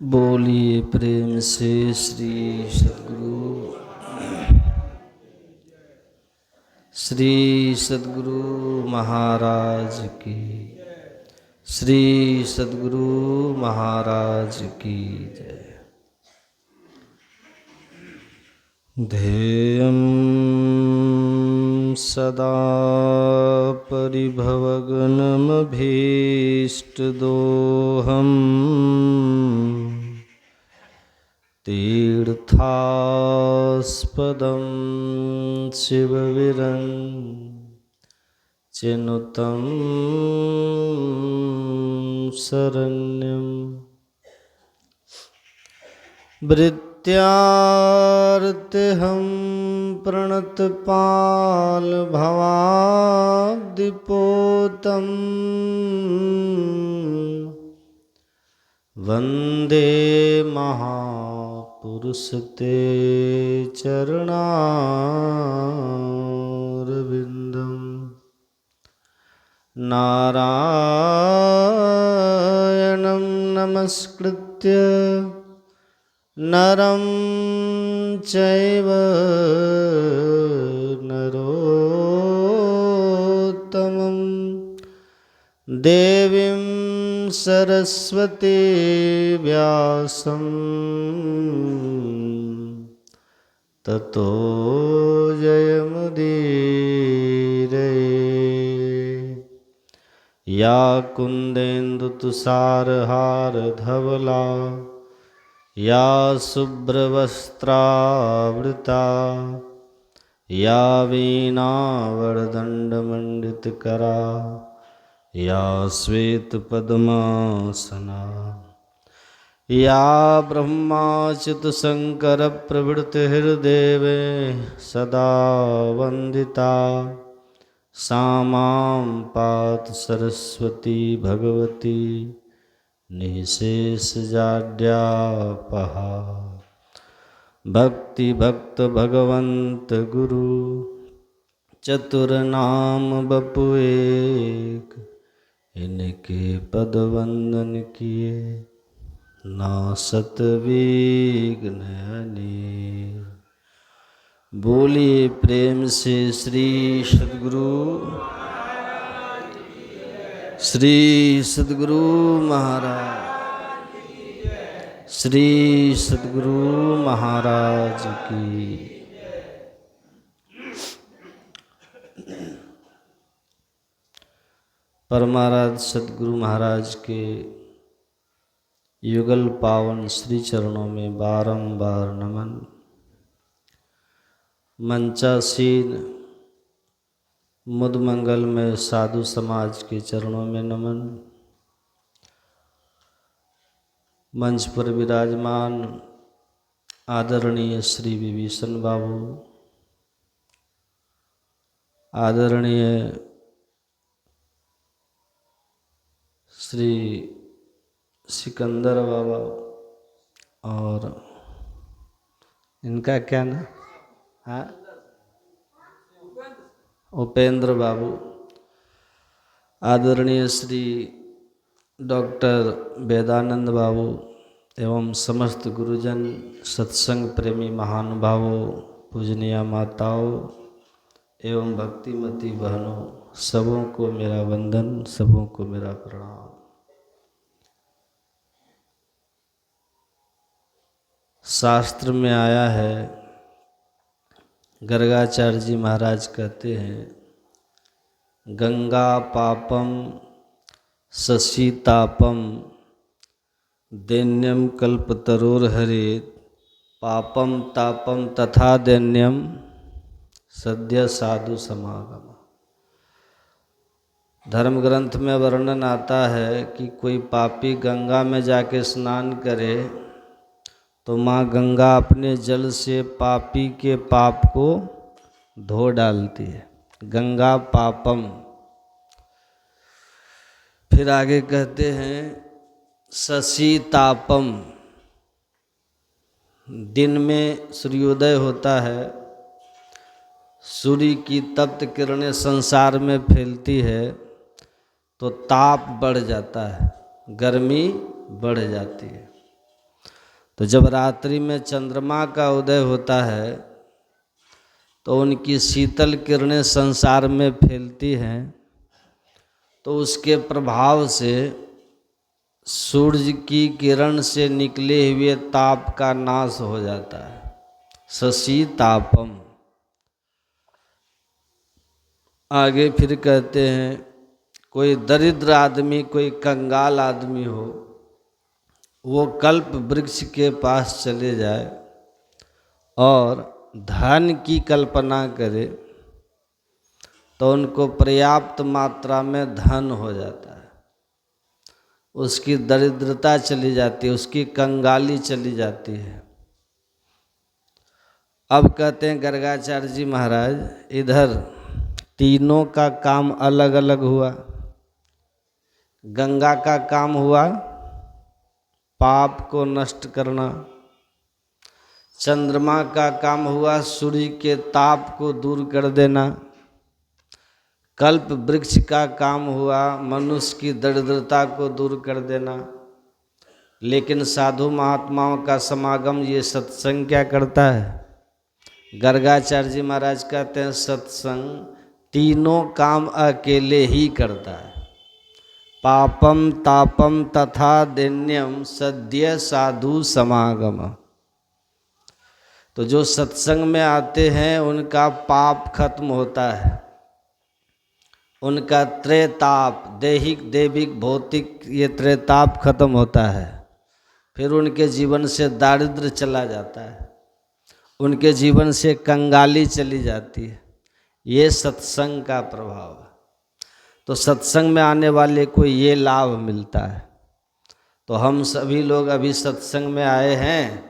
बोलिए प्रेम से श्री सद्गुरु महाराज की, श्री सद्गुरु महाराज की जय। ध्येयं सदा परिभवग्नमभीष्टदोहम् तीर्थास्पदं शिवविरञ्चिनुतं शरण्यं वृत्त्यार्तिहं प्रणतपालभवाब्धिपोतम् वन्दे महापुरुष ते चरणारविन्दं नारायणं नमस्कृत्य नरं चैव नरोत्तमं देवीं सरस्वती व्यासं ततो जयमुदीरये। या कुन्देन्दुतुषारहारधवला या शुभ्रवस्त्रावृता या वीणावरदण्डमण्डितकरा या श्वेतपद्मासना या ब्रह्माच्युतशङ्करप्रभृतिर्देवे सदा वन्दिता सा मां पातु सरस्वती भगवती निःशेषजाड्यापहा। भक्ति भक्त भगवंत गुरु चतुरनाम बपु एक, इनके पद वंदन किए नासत विघ्न अनेक। बोलिए प्रेम से श्री सद्गुरु महाराज, श्री सद्गुरु महाराज की। परमाराध्य सद्गुरु महाराज के युगल पावन श्री चरणों में बारंबार नमन। मंचासीन मुदमंगल में साधु समाज के चरणों में नमन। मंच पर विराजमान आदरणीय श्री विभीषण बाबू, आदरणीय श्री सिकंदर बाबा और इनका क्या नाम, हाँ, उपेंद्र बाबू, आदरणीय श्री डॉक्टर वेदानंद बाबू एवं समस्त गुरुजन, सत्संग प्रेमी महानुभावों, पूजनीय माताओं एवं भक्तिमती बहनों, सबों को मेरा वंदन, सबों को मेरा प्रणाम। शास्त्र में आया है, गर्गाचार्य जी महाराज कहते हैं, गंगा पापम शशितापम दैन्यम कल्पतरोर्हरेत पापम तापम तथा दैन्यम सद्य साधु समागम। धर्म ग्रंथ में वर्णन आता है कि कोई पापी गंगा में जाके स्नान करे तो माँ गंगा अपने जल से पापी के पाप को धो डालती है। गंगा पापम। फिर आगे कहते हैं शशितापम, दिन में सूर्योदय होता है, सूर्य की तप्त किरणें संसार में फैलती है तो ताप बढ़ जाता है, गर्मी बढ़ जाती है। तो जब रात्रि में चंद्रमा का उदय होता है तो उनकी शीतल किरणें संसार में फैलती हैं, तो उसके प्रभाव से सूर्य की किरण से निकले हुए ताप का नाश हो जाता है। शशि तापम। आगे फिर कहते हैं कोई दरिद्र आदमी, कोई कंगाल आदमी हो, वो कल्प वृक्ष के पास चले जाए और धन की कल्पना करे तो उनको पर्याप्त मात्रा में धन हो जाता है, उसकी दरिद्रता चली जाती है, उसकी कंगाली चली जाती है। अब कहते हैं गर्गाचार्य जी महाराज, इधर तीनों का काम अलग अलग हुआ। गंगा का काम हुआ पाप को नष्ट करना, चंद्रमा का काम हुआ सूर्य के ताप को दूर कर देना, कल्प वृक्ष का काम हुआ मनुष्य की दरिद्रता को दूर कर देना। लेकिन साधु महात्माओं का समागम, ये सत्संग क्या करता है? गर्गाचार्य जी महाराज कहते हैं सत्संग तीनों काम अकेले ही करता है। पापम तापम तथा दैन्यम सद्य साधु समागम। तो जो सत्संग में आते हैं उनका पाप खत्म होता है, उनका त्रेताप, दैहिक दैविक भौतिक ये त्रेताप खत्म होता है। फिर उनके जीवन से दारिद्र्य चला जाता है, उनके जीवन से कंगाली चली जाती है। ये सत्संग का प्रभाव है। तो सत्संग में आने वाले को ये लाभ मिलता है। तो हम सभी लोग अभी सत्संग में आए हैं,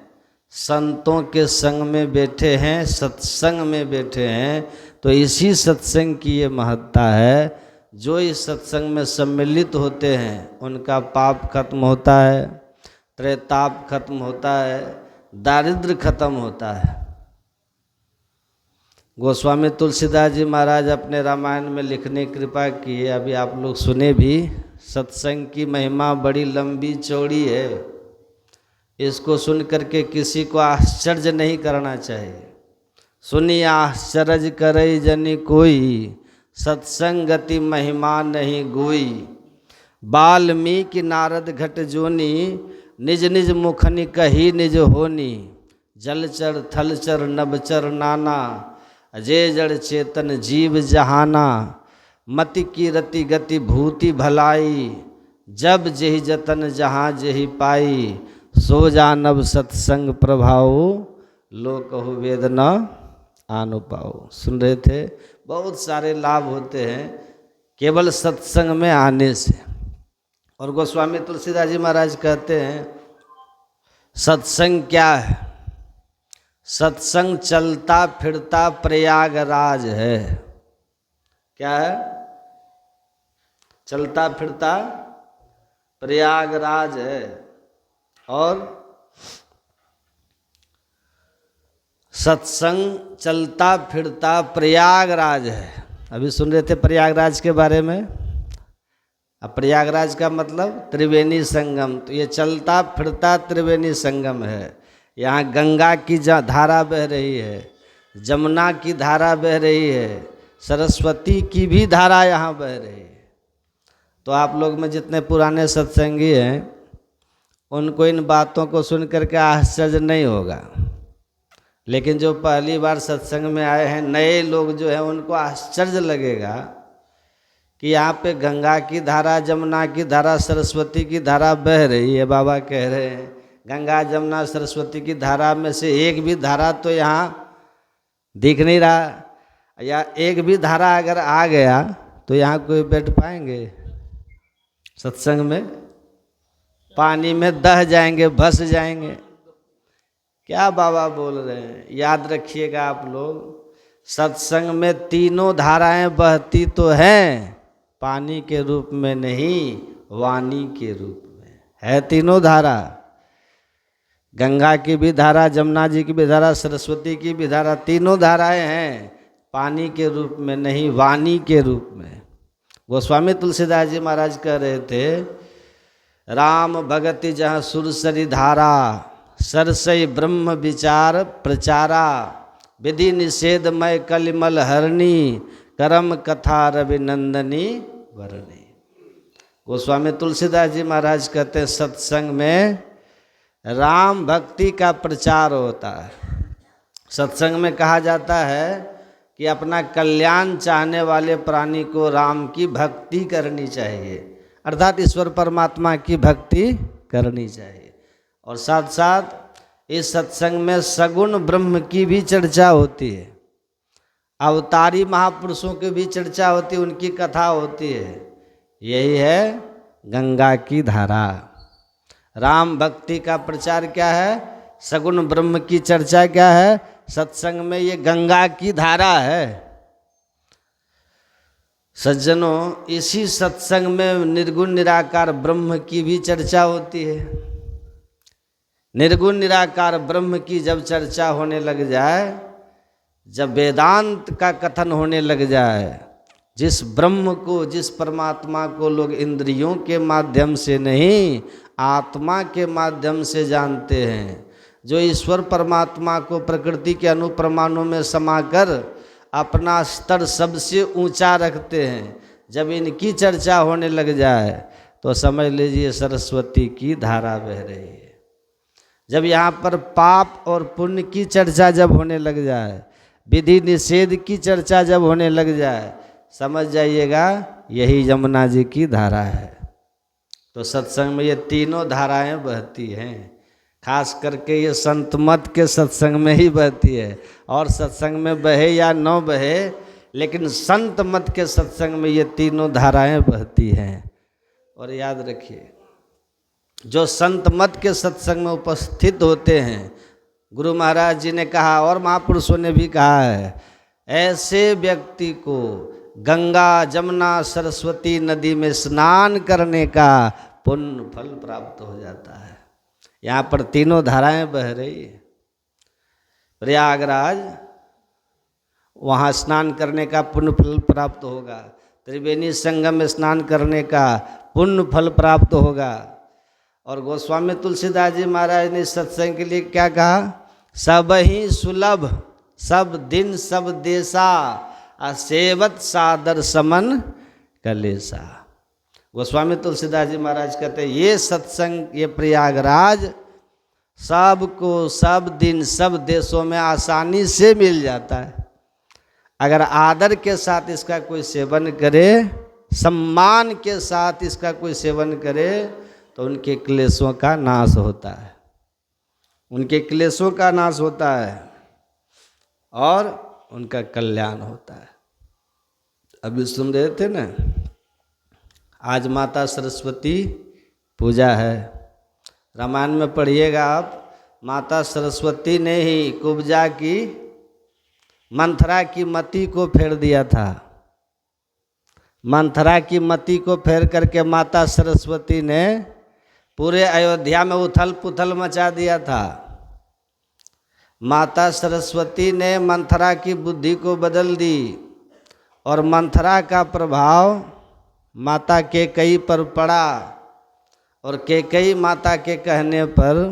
संतों के संग में बैठे हैं, सत्संग में बैठे हैं, तो इसी सत्संग की ये महत्ता है। जो इस सत्संग में सम्मिलित होते हैं उनका पाप खत्म होता है, त्रेताप खत्म होता है, दारिद्र्य खत्म होता है। गोस्वामी तुलसीदास जी महाराज अपने रामायण में लिखने की कृपा किए, अभी आप लोग सुने भी। सत्संग की महिमा बड़ी लंबी चौड़ी है, इसको सुन करके किसी को आश्चर्य नहीं करना चाहिए। सुनी आश्चर्य करे जनि कोई, सत्संगति महिमा नहीं गोई। वाल्मीकि नारद घट जोनी, निज निज मुखनि कही निज होनी। जलचर थलचर नभचर नाना, अजय जड़ चेतन जीव जहाना। मति की रति गति भूति भलाई, जब जेहि जतन जहाँ जेहि पाई। सो जानब सत्संग प्रभाव, लोक कहु वेद न आनु पाओ। सुन रहे थे, बहुत सारे लाभ होते हैं केवल सत्संग में आने से। और गोस्वामी तुलसीदास जी महाराज कहते हैं सत्संग क्या है? सत्संग चलता फिरता प्रयागराज है। क्या है? चलता फिरता प्रयागराज है। और सत्संग चलता फिरता प्रयागराज है। अभी सुन रहे थे प्रयागराज के बारे में। अब प्रयागराज का मतलब त्रिवेणी संगम, तो ये चलता फिरता त्रिवेणी संगम है। यहाँ गंगा की धारा बह रही है, जमुना की धारा बह रही है, सरस्वती की भी धारा यहाँ बह रही है। तो आप लोग में जितने पुराने सत्संगी हैं उनको इन बातों को सुन करके आश्चर्य नहीं होगा, लेकिन जो पहली बार सत्संग में आए हैं नए लोग जो हैं उनको आश्चर्य लगेगा कि यहाँ पे गंगा की धारा, जमुना की धारा, सरस्वती की धारा बह रही है। बाबा कह रहे हैं गंगा जमुना सरस्वती की धारा में से एक भी धारा तो यहाँ दिख नहीं रहा, या एक भी धारा अगर आ गया तो यहाँ कोई बैठ पाएंगे सत्संग में? पानी में दह जाएंगे, भस जाएंगे। क्या बाबा बोल रहे हैं? याद रखिएगा आप लोग, सत्संग में तीनों धाराएं बहती तो हैं, पानी के रूप में नहीं, वाणी के रूप में है। तीनों धारा, गंगा की भी धारा, जमुना जी की भी धारा, सरस्वती की भी धारा, तीनों धाराएं हैं, पानी के रूप में नहीं, वाणी के रूप में। गोस्वामी तुलसीदास जी महाराज कह रहे थे राम भगति जहाँ सुरसरी धारा, सरसई ब्रह्म विचार प्रचारा, विधि निषेधमय कलिमल हरणी, करम कथा रविनंदनी वरणी। गोस्वामी तुलसीदास जी महाराज कहते हैं सत्संग में राम भक्ति का प्रचार होता है। सत्संग में कहा जाता है कि अपना कल्याण चाहने वाले प्राणी को राम की भक्ति करनी चाहिए, अर्थात ईश्वर परमात्मा की भक्ति करनी चाहिए। और साथ साथ इस सत्संग में सगुण ब्रह्म की भी चर्चा होती है, अवतारी महापुरुषों की भी चर्चा होती है, उनकी कथा होती है। यही है गंगा की धारा। राम भक्ति का प्रचार क्या है, सगुण ब्रह्म की चर्चा क्या है, सत्संग में ये गंगा की धारा है। सज्जनों, इसी सत्संग में निर्गुण निराकार ब्रह्म की भी चर्चा होती है। निर्गुण निराकार ब्रह्म की जब चर्चा होने लग जाए, जब वेदांत का कथन होने लग जाए, जिस ब्रह्म को, जिस परमात्मा को लोग इंद्रियों के माध्यम से नहीं आत्मा के माध्यम से जानते हैं, जो ईश्वर परमात्मा को प्रकृति के अनुप्रमाणों में समाकर अपना स्तर सबसे ऊंचा रखते हैं, जब इनकी चर्चा होने लग जाए तो समझ लीजिए सरस्वती की धारा बह रही है। जब यहाँ पर पाप और पुण्य की चर्चा जब होने लग जाए, विधि निषेध की चर्चा जब होने लग जाए, समझ जाइएगा यही यमुना जी की धारा है। तो सत्संग में ये तीनों धाराएं बहती हैं, खास करके ये संत मत के सत्संग में ही बहती है। और सत्संग में बहे या न बहे, लेकिन संत मत के सत्संग में ये तीनों धाराएं बहती हैं। और याद रखिए, जो संत मत के सत्संग में उपस्थित होते हैं, गुरु महाराज जी ने कहा और महापुरुषों ने भी कहा है, ऐसे व्यक्ति को गंगा जमुना सरस्वती नदी में स्नान करने का पुण्य फल प्राप्त हो जाता है। यहाँ पर तीनों धाराएं बह रही है। प्रयागराज, वहाँ स्नान करने का पुण्य फल प्राप्त होगा। त्रिवेणी संगम में स्नान करने का पुण्य फल प्राप्त होगा। और गोस्वामी तुलसीदास जी महाराज ने सत्संग के लिए क्या कहा, सब ही सुलभ सब दिन सब देशा, असेवत सादर समन कलेसा। गोस्वामी तुलसीदास जी महाराज कहते हैं ये सत्संग, ये प्रयागराज सबको सब दिन सब देशों में आसानी से मिल जाता है। अगर आदर के साथ इसका कोई सेवन करे, सम्मान के साथ इसका कोई सेवन करे, तो उनके क्लेशों का नाश होता है, उनके क्लेशों का नाश होता है और उनका कल्याण होता है। अभी सुन रहे थे ना, आज माता सरस्वती पूजा है। रामायण में पढ़िएगा आप, माता सरस्वती ने ही कुब्जा की मंथरा की मति को फेर दिया था। मंथरा की मति को फेर करके माता सरस्वती ने पूरे अयोध्या में उथल पुथल मचा दिया था। माता सरस्वती ने मंथरा की बुद्धि को बदल दी और मंथरा का प्रभाव माता कैकेयी पर पड़ा। और कैकेयी माता के कहने पर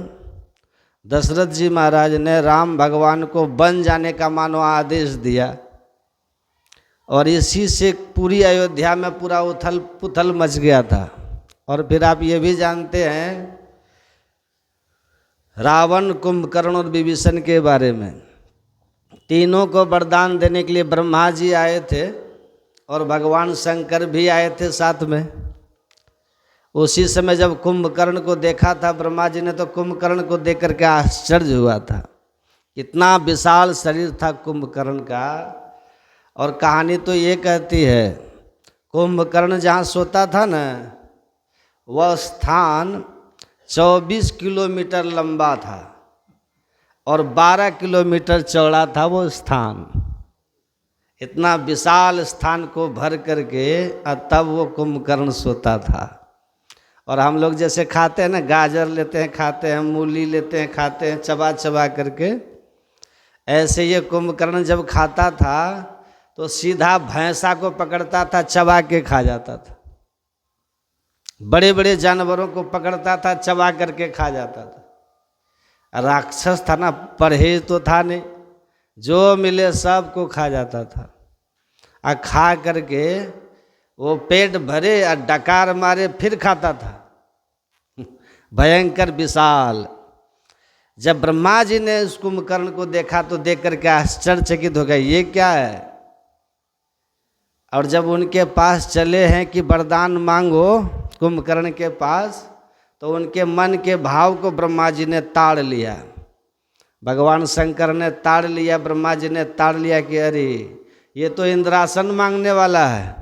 दशरथ जी महाराज ने राम भगवान को वन जाने का मानो आदेश दिया। और इसी से पूरी अयोध्या में पूरा उथल पुथल मच गया था। और फिर आप ये भी जानते हैं रावण, कुंभकर्ण और विभीषण के बारे में। तीनों को वरदान देने के लिए ब्रह्मा जी आए थे और भगवान शंकर भी आए थे साथ में। उसी समय जब कुंभकर्ण को देखा था ब्रह्मा जी ने, तो कुंभकर्ण को देख करके आश्चर्य हुआ था। इतना विशाल शरीर था कुंभकर्ण का। और कहानी तो ये कहती है, कुंभकर्ण जहाँ सोता था ना, वह स्थान 24 किलोमीटर लंबा था और 12 किलोमीटर चौड़ा था वो स्थान। इतना विशाल स्थान को भर करके तब वो कुंभकर्ण सोता था। और हम लोग जैसे खाते हैं ना, गाजर लेते हैं खाते हैं, मूली लेते हैं खाते हैं चबा चबा करके, ऐसे ये कुंभकर्ण जब खाता था तो सीधा भैंसा को पकड़ता था, चबा के खा जाता था। बड़े बड़े जानवरों को पकड़ता था, चबा करके खा जाता था। राक्षस था ना, परहेज तो था नहीं, जो मिले सबको खा जाता था। और खा करके वो पेट भरे और डकार मारे फिर खाता था, भयंकर विशाल। जब ब्रह्मा जी ने उस कुंभकर्ण को देखा तो देख करके आश्चर्यचकित हो गए, ये क्या है। और जब उनके पास चले हैं कि वरदान मांगो कुंभकर्ण के पास, तो उनके मन के भाव को ब्रह्मा जी ने ताड़ लिया, भगवान शंकर ने ताड़ लिया, ब्रह्मा जी ने ताड़ लिया कि अरे ये तो इंद्रासन मांगने वाला है।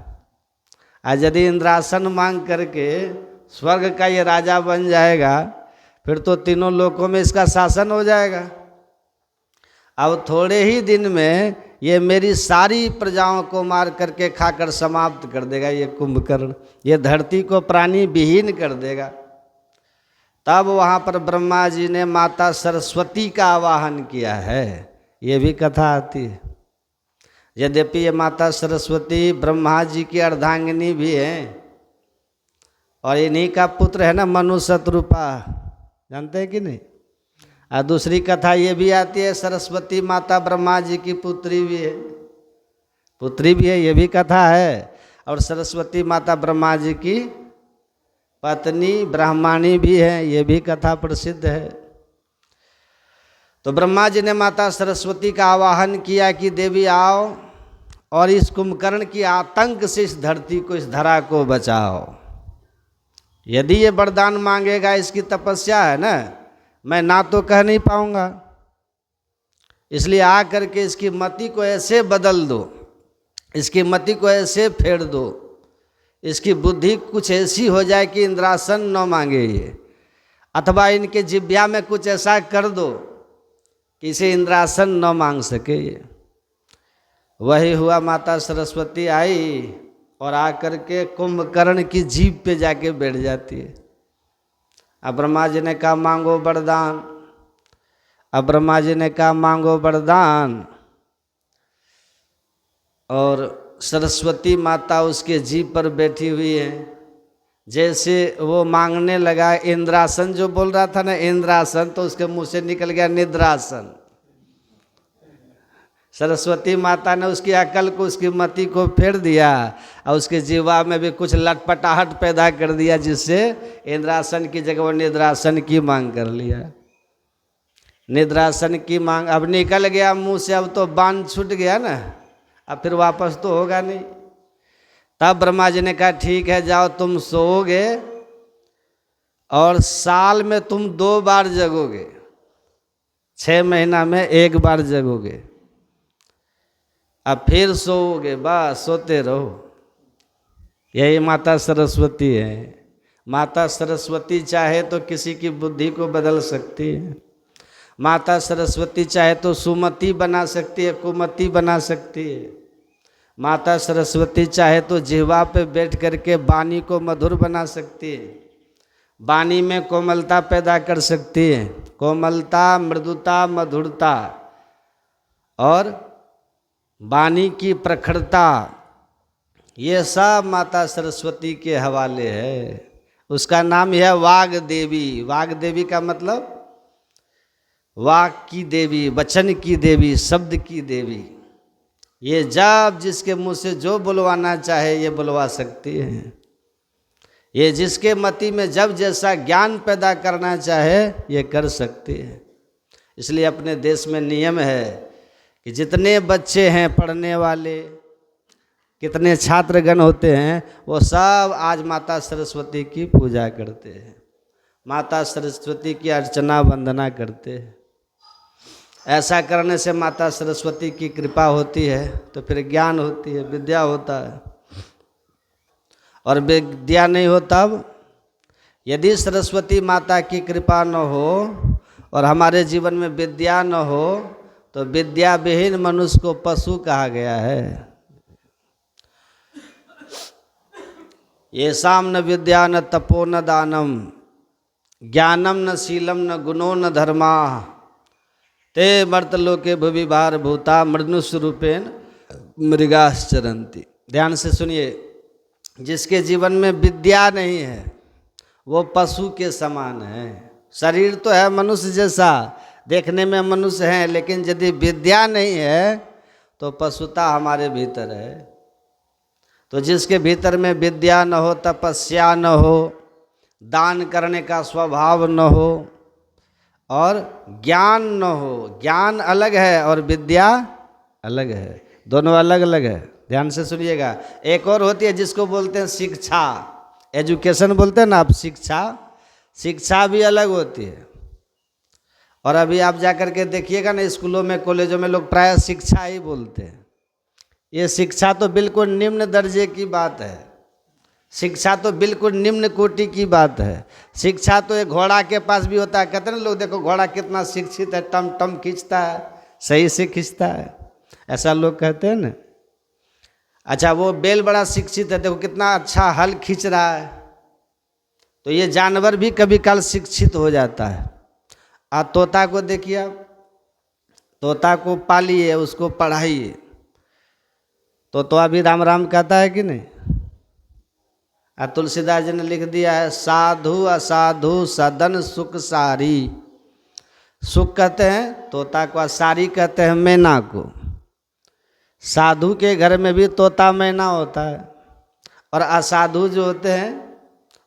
आज यदि इंद्रासन मांग करके स्वर्ग का ये राजा बन जाएगा, फिर तो तीनों लोकों में इसका शासन हो जाएगा। अब थोड़े ही दिन में ये मेरी सारी प्रजाओं को मार करके खाकर समाप्त कर देगा, ये कुंभकर्ण, ये धरती को प्राणी विहीन कर देगा। तब वहाँ पर ब्रह्मा जी ने माता सरस्वती का आवाहन किया है, ये भी कथा आती है। यद्यपि ये माता सरस्वती ब्रह्मा जी की अर्धांगिनी भी हैं, और इन्हीं का पुत्र है ना मनु शतरूपा, जानते हैं कि नहीं। और दूसरी कथा ये भी आती है, सरस्वती माता ब्रह्मा जी की पुत्री भी है, पुत्री भी है, ये भी कथा है। और सरस्वती माता ब्रह्मा जी की पत्नी ब्राह्मणी भी है, ये भी कथा प्रसिद्ध है। तो ब्रह्मा जी ने माता सरस्वती का आवाहन किया कि देवी आओ और इस कुंभकर्ण की आतंक से इस धरती को, इस धरा को बचाओ। यदि ये वरदान मांगेगा, इसकी तपस्या है ना, मैं ना तो कह नहीं पाऊंगा, इसलिए आ करके इसकी मति को ऐसे बदल दो, इसकी मति को ऐसे फेर दो, इसकी बुद्धि कुछ ऐसी हो जाए कि इंद्रासन न मांगे ये, अथवा इनके जिह्वा में कुछ ऐसा कर दो कि इसे इंद्रासन न मांग सके ये। वही हुआ, माता सरस्वती आई और आकर के कुंभकर्ण की जीभ पे जाके बैठ जाती है। अब ब्रह्मा जी ने कहा मांगो वरदान, अब ब्रह्मा जी ने कहा मांगो वरदान, और सरस्वती माता उसके जीभ पर बैठी हुई है। जैसे वो मांगने लगा इंद्रासन, जो बोल रहा था ना इंद्रासन, तो उसके मुंह से निकल गया निद्रासन। सरस्वती माता ने उसकी अकल को, उसकी मति को फेर दिया और उसके जीवा में भी कुछ लटपटाहट पैदा कर दिया, जिससे इंद्रासन की जगह वो निद्रासन की मांग कर लिया। निद्रासन की मांग अब निकल गया मुंह से, अब तो बांध छूट गया ना, अब फिर वापस तो होगा नहीं। तब ब्रह्मा जी ने कहा ठीक है, जाओ तुम सोओगे और साल में तुम 2 बार जगोगे, 6 महीना में 1 बार जगोगे, अब फिर सोओगे, बस सोते रहो। यही माता सरस्वती है। माता सरस्वती चाहे तो किसी की बुद्धि को बदल सकती है, माता सरस्वती चाहे तो सुमति बना सकती है, कुमति बना सकती है। माता सरस्वती चाहे तो जिह्वा पे बैठ करके वाणी को मधुर बना सकती है, वाणी में कोमलता पैदा कर सकती है, कोमलता, मृदुता, मधुरता और वाणी की प्रखरता, ये सब माता सरस्वती के हवाले है। उसका नाम है वाग देवी। वाग देवी का मतलब वाक की देवी, वचन की देवी, शब्द की देवी। ये जब जिसके मुंह से जो बुलवाना चाहे ये बुलवा सकती है। ये जिसके मति में जब जैसा ज्ञान पैदा करना चाहे ये कर सकती है। इसलिए अपने देश में नियम है कि जितने बच्चे हैं पढ़ने वाले, कितने छात्रगण होते हैं, वो सब आज माता सरस्वती की पूजा करते हैं, माता सरस्वती की अर्चना वंदना करते हैं। ऐसा करने से माता सरस्वती की कृपा होती है तो फिर ज्ञान होती है, विद्या होता है। और विद्या नहीं हो तब, यदि सरस्वती माता की कृपा न हो और हमारे जीवन में विद्या न हो तो विद्या विहीन मनुष्य को पशु कहा गया है। ये शाम न विद्या न तपो न दानम, ज्ञानम न शीलम न गुणो न धर्मा, ते मर्तलोके भुवि भार भूता मृनुष्य रूपेण मृगाश्चरन्ति। ध्यान से सुनिए, जिसके जीवन में विद्या नहीं है वो पशु के समान है, शरीर तो है मनुष्य जैसा, देखने में मनुष्य हैं, लेकिन यदि विद्या नहीं है तो पशुता हमारे भीतर है। तो जिसके भीतर में विद्या न हो, तपस्या न हो, दान करने का स्वभाव न हो और ज्ञान न हो, ज्ञान अलग है और विद्या अलग है, दोनों अलग अलग है। ध्यान से सुनिएगा। एक और होती है जिसको बोलते हैं शिक्षा, एजुकेशन बोलते हैं ना आप, शिक्षा, शिक्षा भी अलग होती है। और अभी आप जा कर के देखिएगा ना, स्कूलों में कॉलेजों में लोग प्रायः शिक्षा ही बोलते हैं। ये शिक्षा तो बिल्कुल निम्न दर्जे की बात है, शिक्षा तो बिल्कुल निम्न कोटि की बात है। शिक्षा तो एक घोड़ा के पास भी होता है, कहते हैं ना लोग, देखो घोड़ा कितना शिक्षित है, टम टम खींचता है, सही से खींचता है, ऐसा लोग कहते हैं ना। अच्छा, वो बैल बड़ा शिक्षित है, देखो कितना अच्छा हल खींच रहा है। तो ये जानवर भी कभी काल शिक्षित हो जाता है। तोता को देखिए आप, तोता को पालिए, उसको पढ़ाइए, तो अभी राम राम कहता है कि नहीं। तुलसीदास जी ने लिख दिया है, साधु असाधु सदन सुख सारी। सुख कहते हैं तोता को, सारी कहते हैं मैना को। साधु के घर में भी तोता मैना होता है, और असाधु जो होते हैं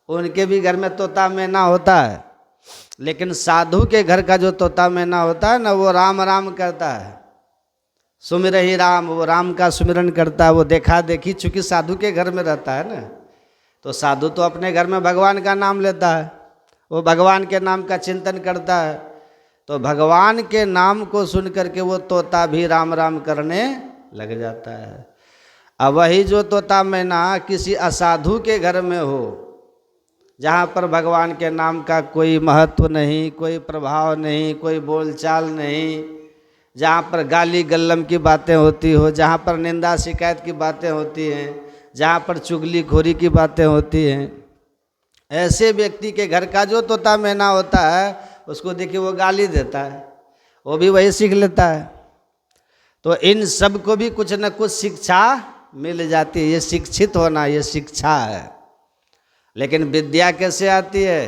उनके भी घर में तोता मैना होता है। लेकिन साधु के घर का जो तोता मैना होता है ना, वो राम राम करता है, सुमिर ही राम, वो राम का सुमिरन करता है। वो देखा देखी, चूंकि साधु के घर में रहता है ना, तो साधु तो अपने घर में भगवान का नाम लेता है, वो भगवान के नाम का चिंतन करता है। तो भगवान के नाम को सुन करके वो तोता भी राम राम करने लग जाता है। अब वही जो तोता मैना किसी असाधु के घर में हो, जहाँ पर भगवान के नाम का कोई महत्व नहीं, कोई प्रभाव नहीं, कोई बोलचाल नहीं, जहाँ पर गाली गल्लम की बातें होती हो, जहाँ पर निंदा शिकायत की बातें होती हैं, जहाँ पर चुगली खोरी की बातें होती हैं, ऐसे व्यक्ति के घर का जो तोता मैना होता है, उसको देखिए वो गाली देता है, वो भी वही सीख लेता है। तो इन सब को भी कुछ न कुछ शिक्षा मिल जाती है। ये शिक्षित होना, ये शिक्षा है। लेकिन विद्या कैसे आती है?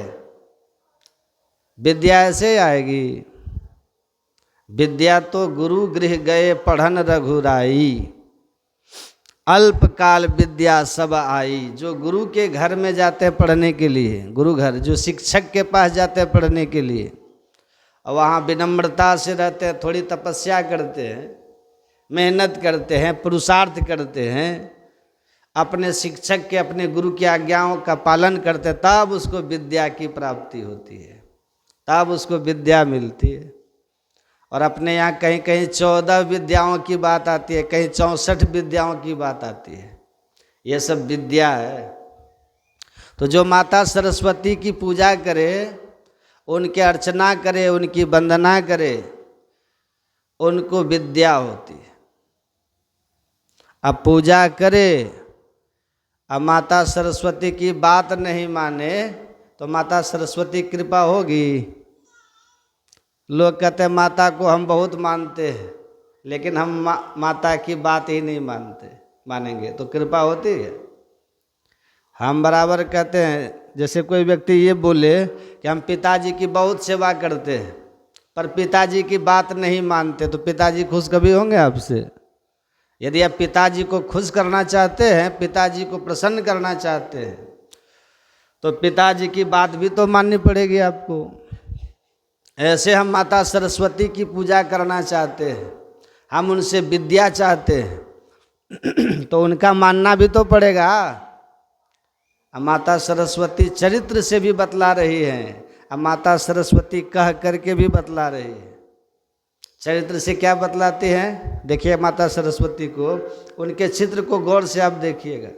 विद्या ऐसे आएगी, विद्या तो गुरु गृह गए पढ़न रघुराई, अल्पकाल विद्या सब आई। जो गुरु के घर में जाते हैं पढ़ने के लिए, गुरु घर, जो शिक्षक के पास जाते हैं पढ़ने के लिए, और वहाँ विनम्रता से रहते हैं, थोड़ी तपस्या करते हैं, मेहनत करते हैं, पुरुषार्थ करते हैं, अपने शिक्षक के, अपने गुरु की आज्ञाओं का पालन करते हैं, तब उसको विद्या की प्राप्ति होती है, तब उसको विद्या मिलती है। और अपने यहाँ कहीं कहीं 14 विद्याओं की बात आती है, कहीं 64 विद्याओं की बात आती है। ये सब विद्या है। तो जो माता सरस्वती की पूजा करे, उनके अर्चना करे, उनकी वंदना करे, उनको विद्या होती है। अब पूजा करे, अब माता सरस्वती की बात नहीं माने, तो माता सरस्वती की कृपा होगी? लोग कहते हैं माता को हम बहुत मानते हैं, लेकिन हम माता की बात ही नहीं मानेंगे तो कृपा होती है? हम बराबर कहते हैं, जैसे कोई व्यक्ति ये बोले कि हम पिताजी की बहुत सेवा करते हैं, पर पिताजी की बात नहीं मानते, तो पिताजी खुश कभी होंगे आपसे? यदि आप पिताजी को खुश करना चाहते हैं, पिताजी को प्रसन्न करना चाहते हैं, तो पिताजी की बात भी तो माननी पड़ेगी आपको। ऐसे हम माता सरस्वती की पूजा करना चाहते हैं, हम उनसे विद्या चाहते हैं, तो उनका मानना भी तो पड़ेगा। अब माता सरस्वती चरित्र से भी बतला रही हैं, अब माता सरस्वती कह करके भी बतला रही है। चरित्र से क्या बतलाती हैं? देखिए माता सरस्वती को, उनके चित्र को गौर से आप देखिएगा।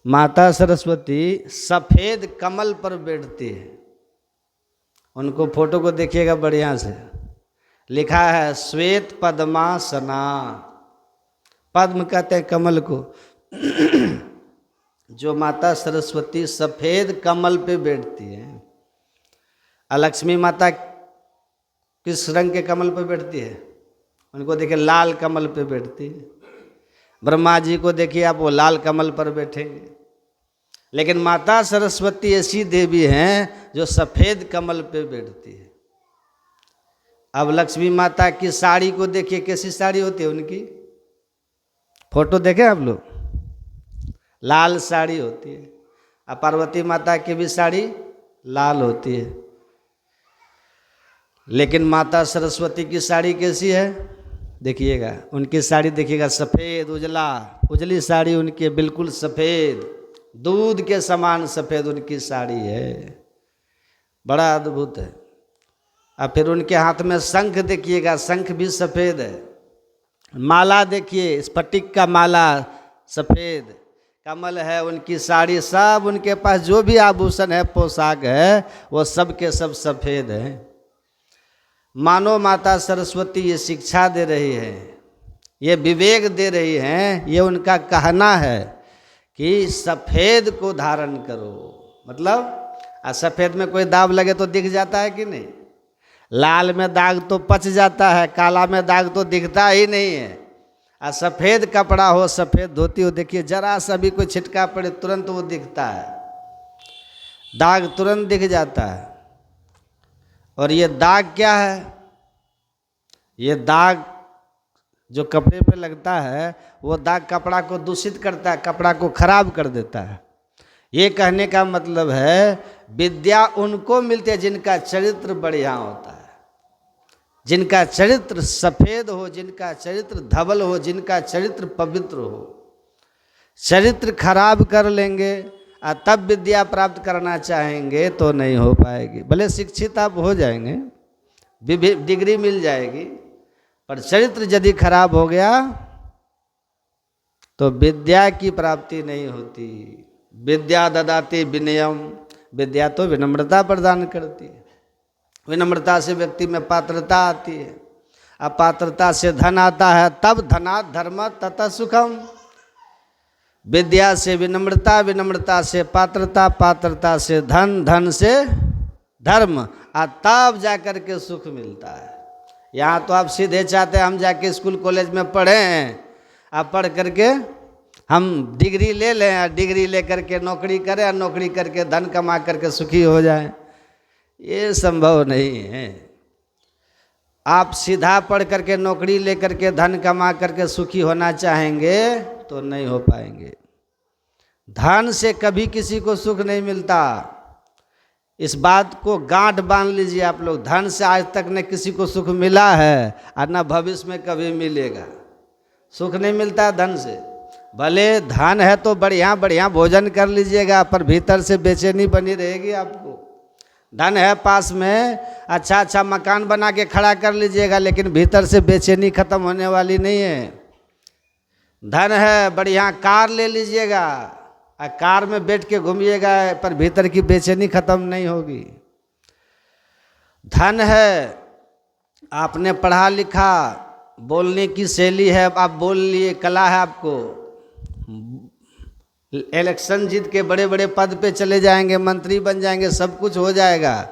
माता सरस्वती सफ़ेद कमल पर बैठती है, उनको फोटो को देखिएगा बढ़िया से, लिखा है श्वेत पद्मासना। पद्म कहते हैं कमल को। जो माता सरस्वती सफ़ेद कमल पे बैठती हैं। लक्ष्मी माता किस रंग के कमल पे बैठती है? उनको देखिए लाल कमल पे बैठती है। ब्रह्मा जी को देखिए आप, वो लाल कमल पर बैठेंगे। लेकिन माता सरस्वती ऐसी देवी हैं जो सफ़ेद कमल पे बैठती है। अब लक्ष्मी माता की साड़ी को देखिए, कैसी साड़ी होती है उनकी, फोटो देखें आप लोग, लाल साड़ी होती है। अब पार्वती माता की भी साड़ी लाल होती है, लेकिन माता सरस्वती की साड़ी कैसी है देखिएगा, उनकी साड़ी देखिएगा सफ़ेद उजला, उजली साड़ी उनकी बिल्कुल सफ़ेद, दूध के समान सफ़ेद उनकी साड़ी है, बड़ा अद्भुत है। अब फिर उनके हाथ में शंख देखिएगा, शंख भी सफ़ेद है। माला देखिए, स्फटिक का माला सफ़ेद, कमल है उनकी साड़ी, सब उनके पास जो भी आभूषण है, पोशाक है, वो सब के सब सफ़ेद है। मानो माता सरस्वती ये शिक्षा दे रही है, ये विवेक दे रही हैं, ये उनका कहना है कि सफ़ेद को धारण करो। मतलब सफ़ेद में कोई दाग लगे तो दिख जाता है कि नहीं, लाल में दाग तो पच जाता है, काला में दाग तो दिखता ही नहीं है। सफ़ेद कपड़ा हो, सफ़ेद धोती हो, देखिए जरा सा भी कोई छिटका पड़े तुरंत वो दिखता है, दाग तुरंत दिख जाता है। और ये दाग क्या है, ये दाग जो कपड़े पे लगता है, वो दाग कपड़ा को दूषित करता है, कपड़ा को खराब कर देता है। ये कहने का मतलब है विद्या उनको मिलती है जिनका चरित्र बढ़िया होता है, जिनका चरित्र सफ़ेद हो, जिनका चरित्र धवल हो, जिनका चरित्र पवित्र हो। चरित्र खराब कर लेंगे और तब विद्या प्राप्त करना चाहेंगे तो नहीं हो पाएगी। भले शिक्षित आप हो जाएंगे, डिग्री मिल जाएगी, पर चरित्र यदि खराब हो गया तो विद्या की प्राप्ति नहीं होती। विद्या ददाति विनयम, विद्या तो विनम्रता प्रदान करती है, विनम्रता से व्यक्ति में पात्रता आती है, अब पात्रता से धन आता है, तब धनात् धर्म ततः सुखम। विद्या से विनम्रता, विनम्रता से पात्रता, पात्रता से धन, धन से धर्म, और तब जा कर के सुख मिलता है। यहाँ तो आप सीधे चाहते हैं हम जाके स्कूल कॉलेज में पढ़ें, आप पढ़ करके हम डिग्री ले लें, और डिग्री ले करके नौकरी करें, और नौकरी करके धन कमा करके सुखी हो जाएं, ये संभव नहीं है। आप सीधा पढ़ करके नौकरी ले करके धन कमा करके सुखी होना चाहेंगे तो नहीं हो पाएंगे। धन से कभी किसी को सुख नहीं मिलता, इस बात को गांठ बांध लीजिए आप लोग। धन से आज तक न किसी को सुख मिला है और न भविष्य में कभी मिलेगा। सुख नहीं मिलता है धन से। भले धन है तो बढ़िया बढ़िया भोजन कर लीजिएगा, पर भीतर से बेचैनी बनी रहेगी आपको। धन है पास में, अच्छा अच्छा मकान बना के खड़ा कर लीजिएगा, लेकिन भीतर से बेचैनी खत्म होने वाली नहीं है। धन है, बढ़िया कार ले लीजिएगा, कार में बैठ के घूमिएगा, पर भीतर की बेचैनी खत्म नहीं होगी। धन है, आपने पढ़ा लिखा, बोलने की शैली है, आप बोल लिए, कला है आपको, इलेक्शन जीत के बड़े बड़े पद पे चले जाएंगे, मंत्री बन जाएंगे, सब कुछ हो जाएगा।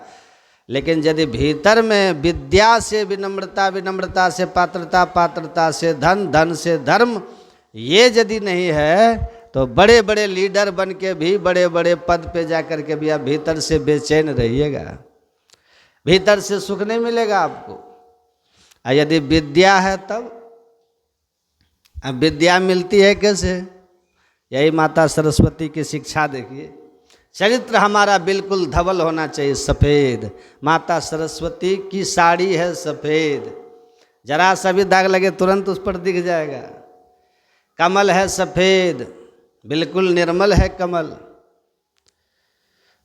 लेकिन यदि भीतर में विद्या से विनम्रता, विनम्रता से पात्रता, पात्रता से धन, धन से धर्म, ये यदि नहीं है तो बड़े बड़े लीडर बन के भी बड़े बड़े पद पे जा कर के भी आप भीतर से बेचैन रहिएगा, भीतर से सुख नहीं मिलेगा आपको। और यदि विद्या है तब, अब विद्या मिलती है कैसे, यही माता सरस्वती की शिक्षा देखिए। चरित्र हमारा बिल्कुल धवल होना चाहिए, सफ़ेद। माता सरस्वती की साड़ी है सफ़ेद, जरा सा भी दाग लगे तुरंत उस पर दिख जाएगा। कमल है सफ़ेद, बिल्कुल निर्मल है कमल।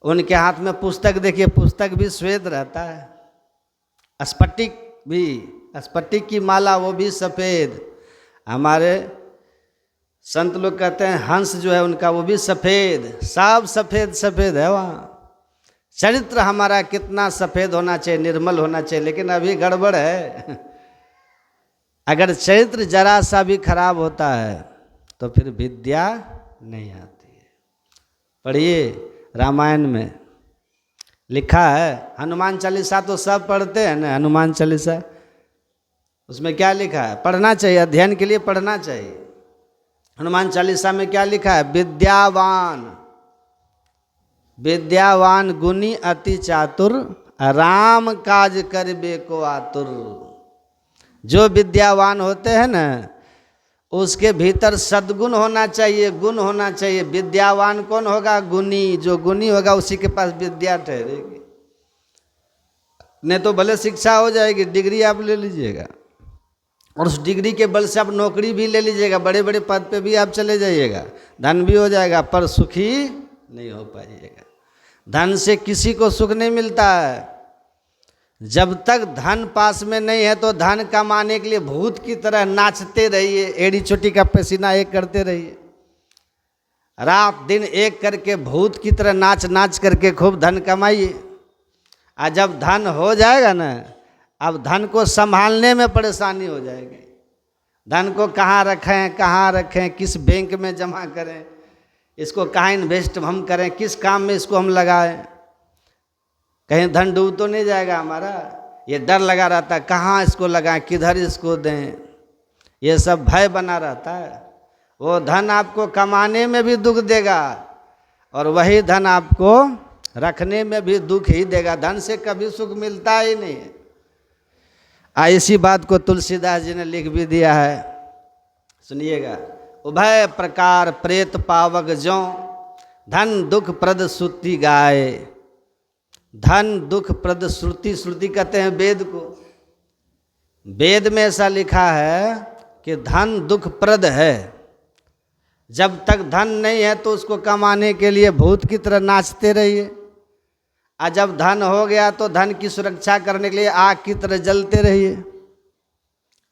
उनके हाथ में पुस्तक देखिए, पुस्तक भी श्वेत रहता है। स्फटिक भी, स्फटिक की माला वो भी सफ़ेद। हमारे संत लोग कहते हैं हंस जो है उनका वो भी सफ़ेद, सब सफ़ेद सफ़ेद है वहाँ। चरित्र हमारा कितना सफ़ेद होना चाहिए, निर्मल होना चाहिए, लेकिन अभी गड़बड़ है। अगर चरित्र जरा सा भी खराब होता है तो फिर विद्या नहीं आती है। पढ़िए, रामायण में लिखा है, हनुमान चालीसा तो सब पढ़ते हैं ना, हनुमान चालीसा, उसमें क्या लिखा है, पढ़ना चाहिए, अध्ययन के लिए पढ़ना चाहिए। हनुमान चालीसा में क्या लिखा है, विद्यावान विद्यावान गुणी अति चातुर, राम काज करबे को आतुर। जो विद्यावान होते हैं ना, उसके भीतर सद्गुण होना चाहिए, गुण होना चाहिए। विद्यावान कौन होगा? गुणी। जो गुणी होगा उसी के पास विद्या ठहरेगी। नहीं तो भले शिक्षा हो जाएगी, डिग्री आप ले लीजिएगा और उस डिग्री के बल से आप नौकरी भी ले लीजिएगा, बड़े बड़े पद पे भी आप चले जाइएगा, धन भी हो जाएगा, पर सुखी नहीं हो पाइएगा। धन से किसी को सुख नहीं मिलता है। जब तक धन पास में नहीं है तो धन कमाने के लिए भूत की तरह नाचते रहिए, एड़ी चोटी का पसीना एक करते रहिए, रात दिन एक करके भूत की तरह नाच नाच करके खूब धन कमाइए। और जब धन हो जाएगा ना, अब धन को संभालने में परेशानी हो जाएगी। धन को कहाँ रखें, किस बैंक में जमा करें, इसको कहाँ इन्वेस्ट हम करें, किस काम में इसको हम लगाएं, कहीं धन डूब तो नहीं जाएगा हमारा। ये डर लगा रहता है, कहाँ इसको लगाएं, किधर इसको दें, ये सब भय बना रहता है। वो धन आपको कमाने में भी दुख देगा और वही धन आपको रखने में भी दुख ही देगा। धन से कभी सुख मिलता ही नहीं है। इसी बात को तुलसीदास जी ने लिख भी दिया है, सुनिएगा। उभय प्रकार प्रेत पावक ज्यों, धन दुख प्रद श्रुति गाए। धन दुख प्रद श्रुति, श्रुति कहते हैं वेद को। वेद में ऐसा लिखा है कि धन दुख प्रद है। जब तक धन नहीं है तो उसको कमाने के लिए भूत की तरह नाचते रहिए, और जब धन हो गया तो धन की सुरक्षा करने के लिए आग की तरह जलते रहिए।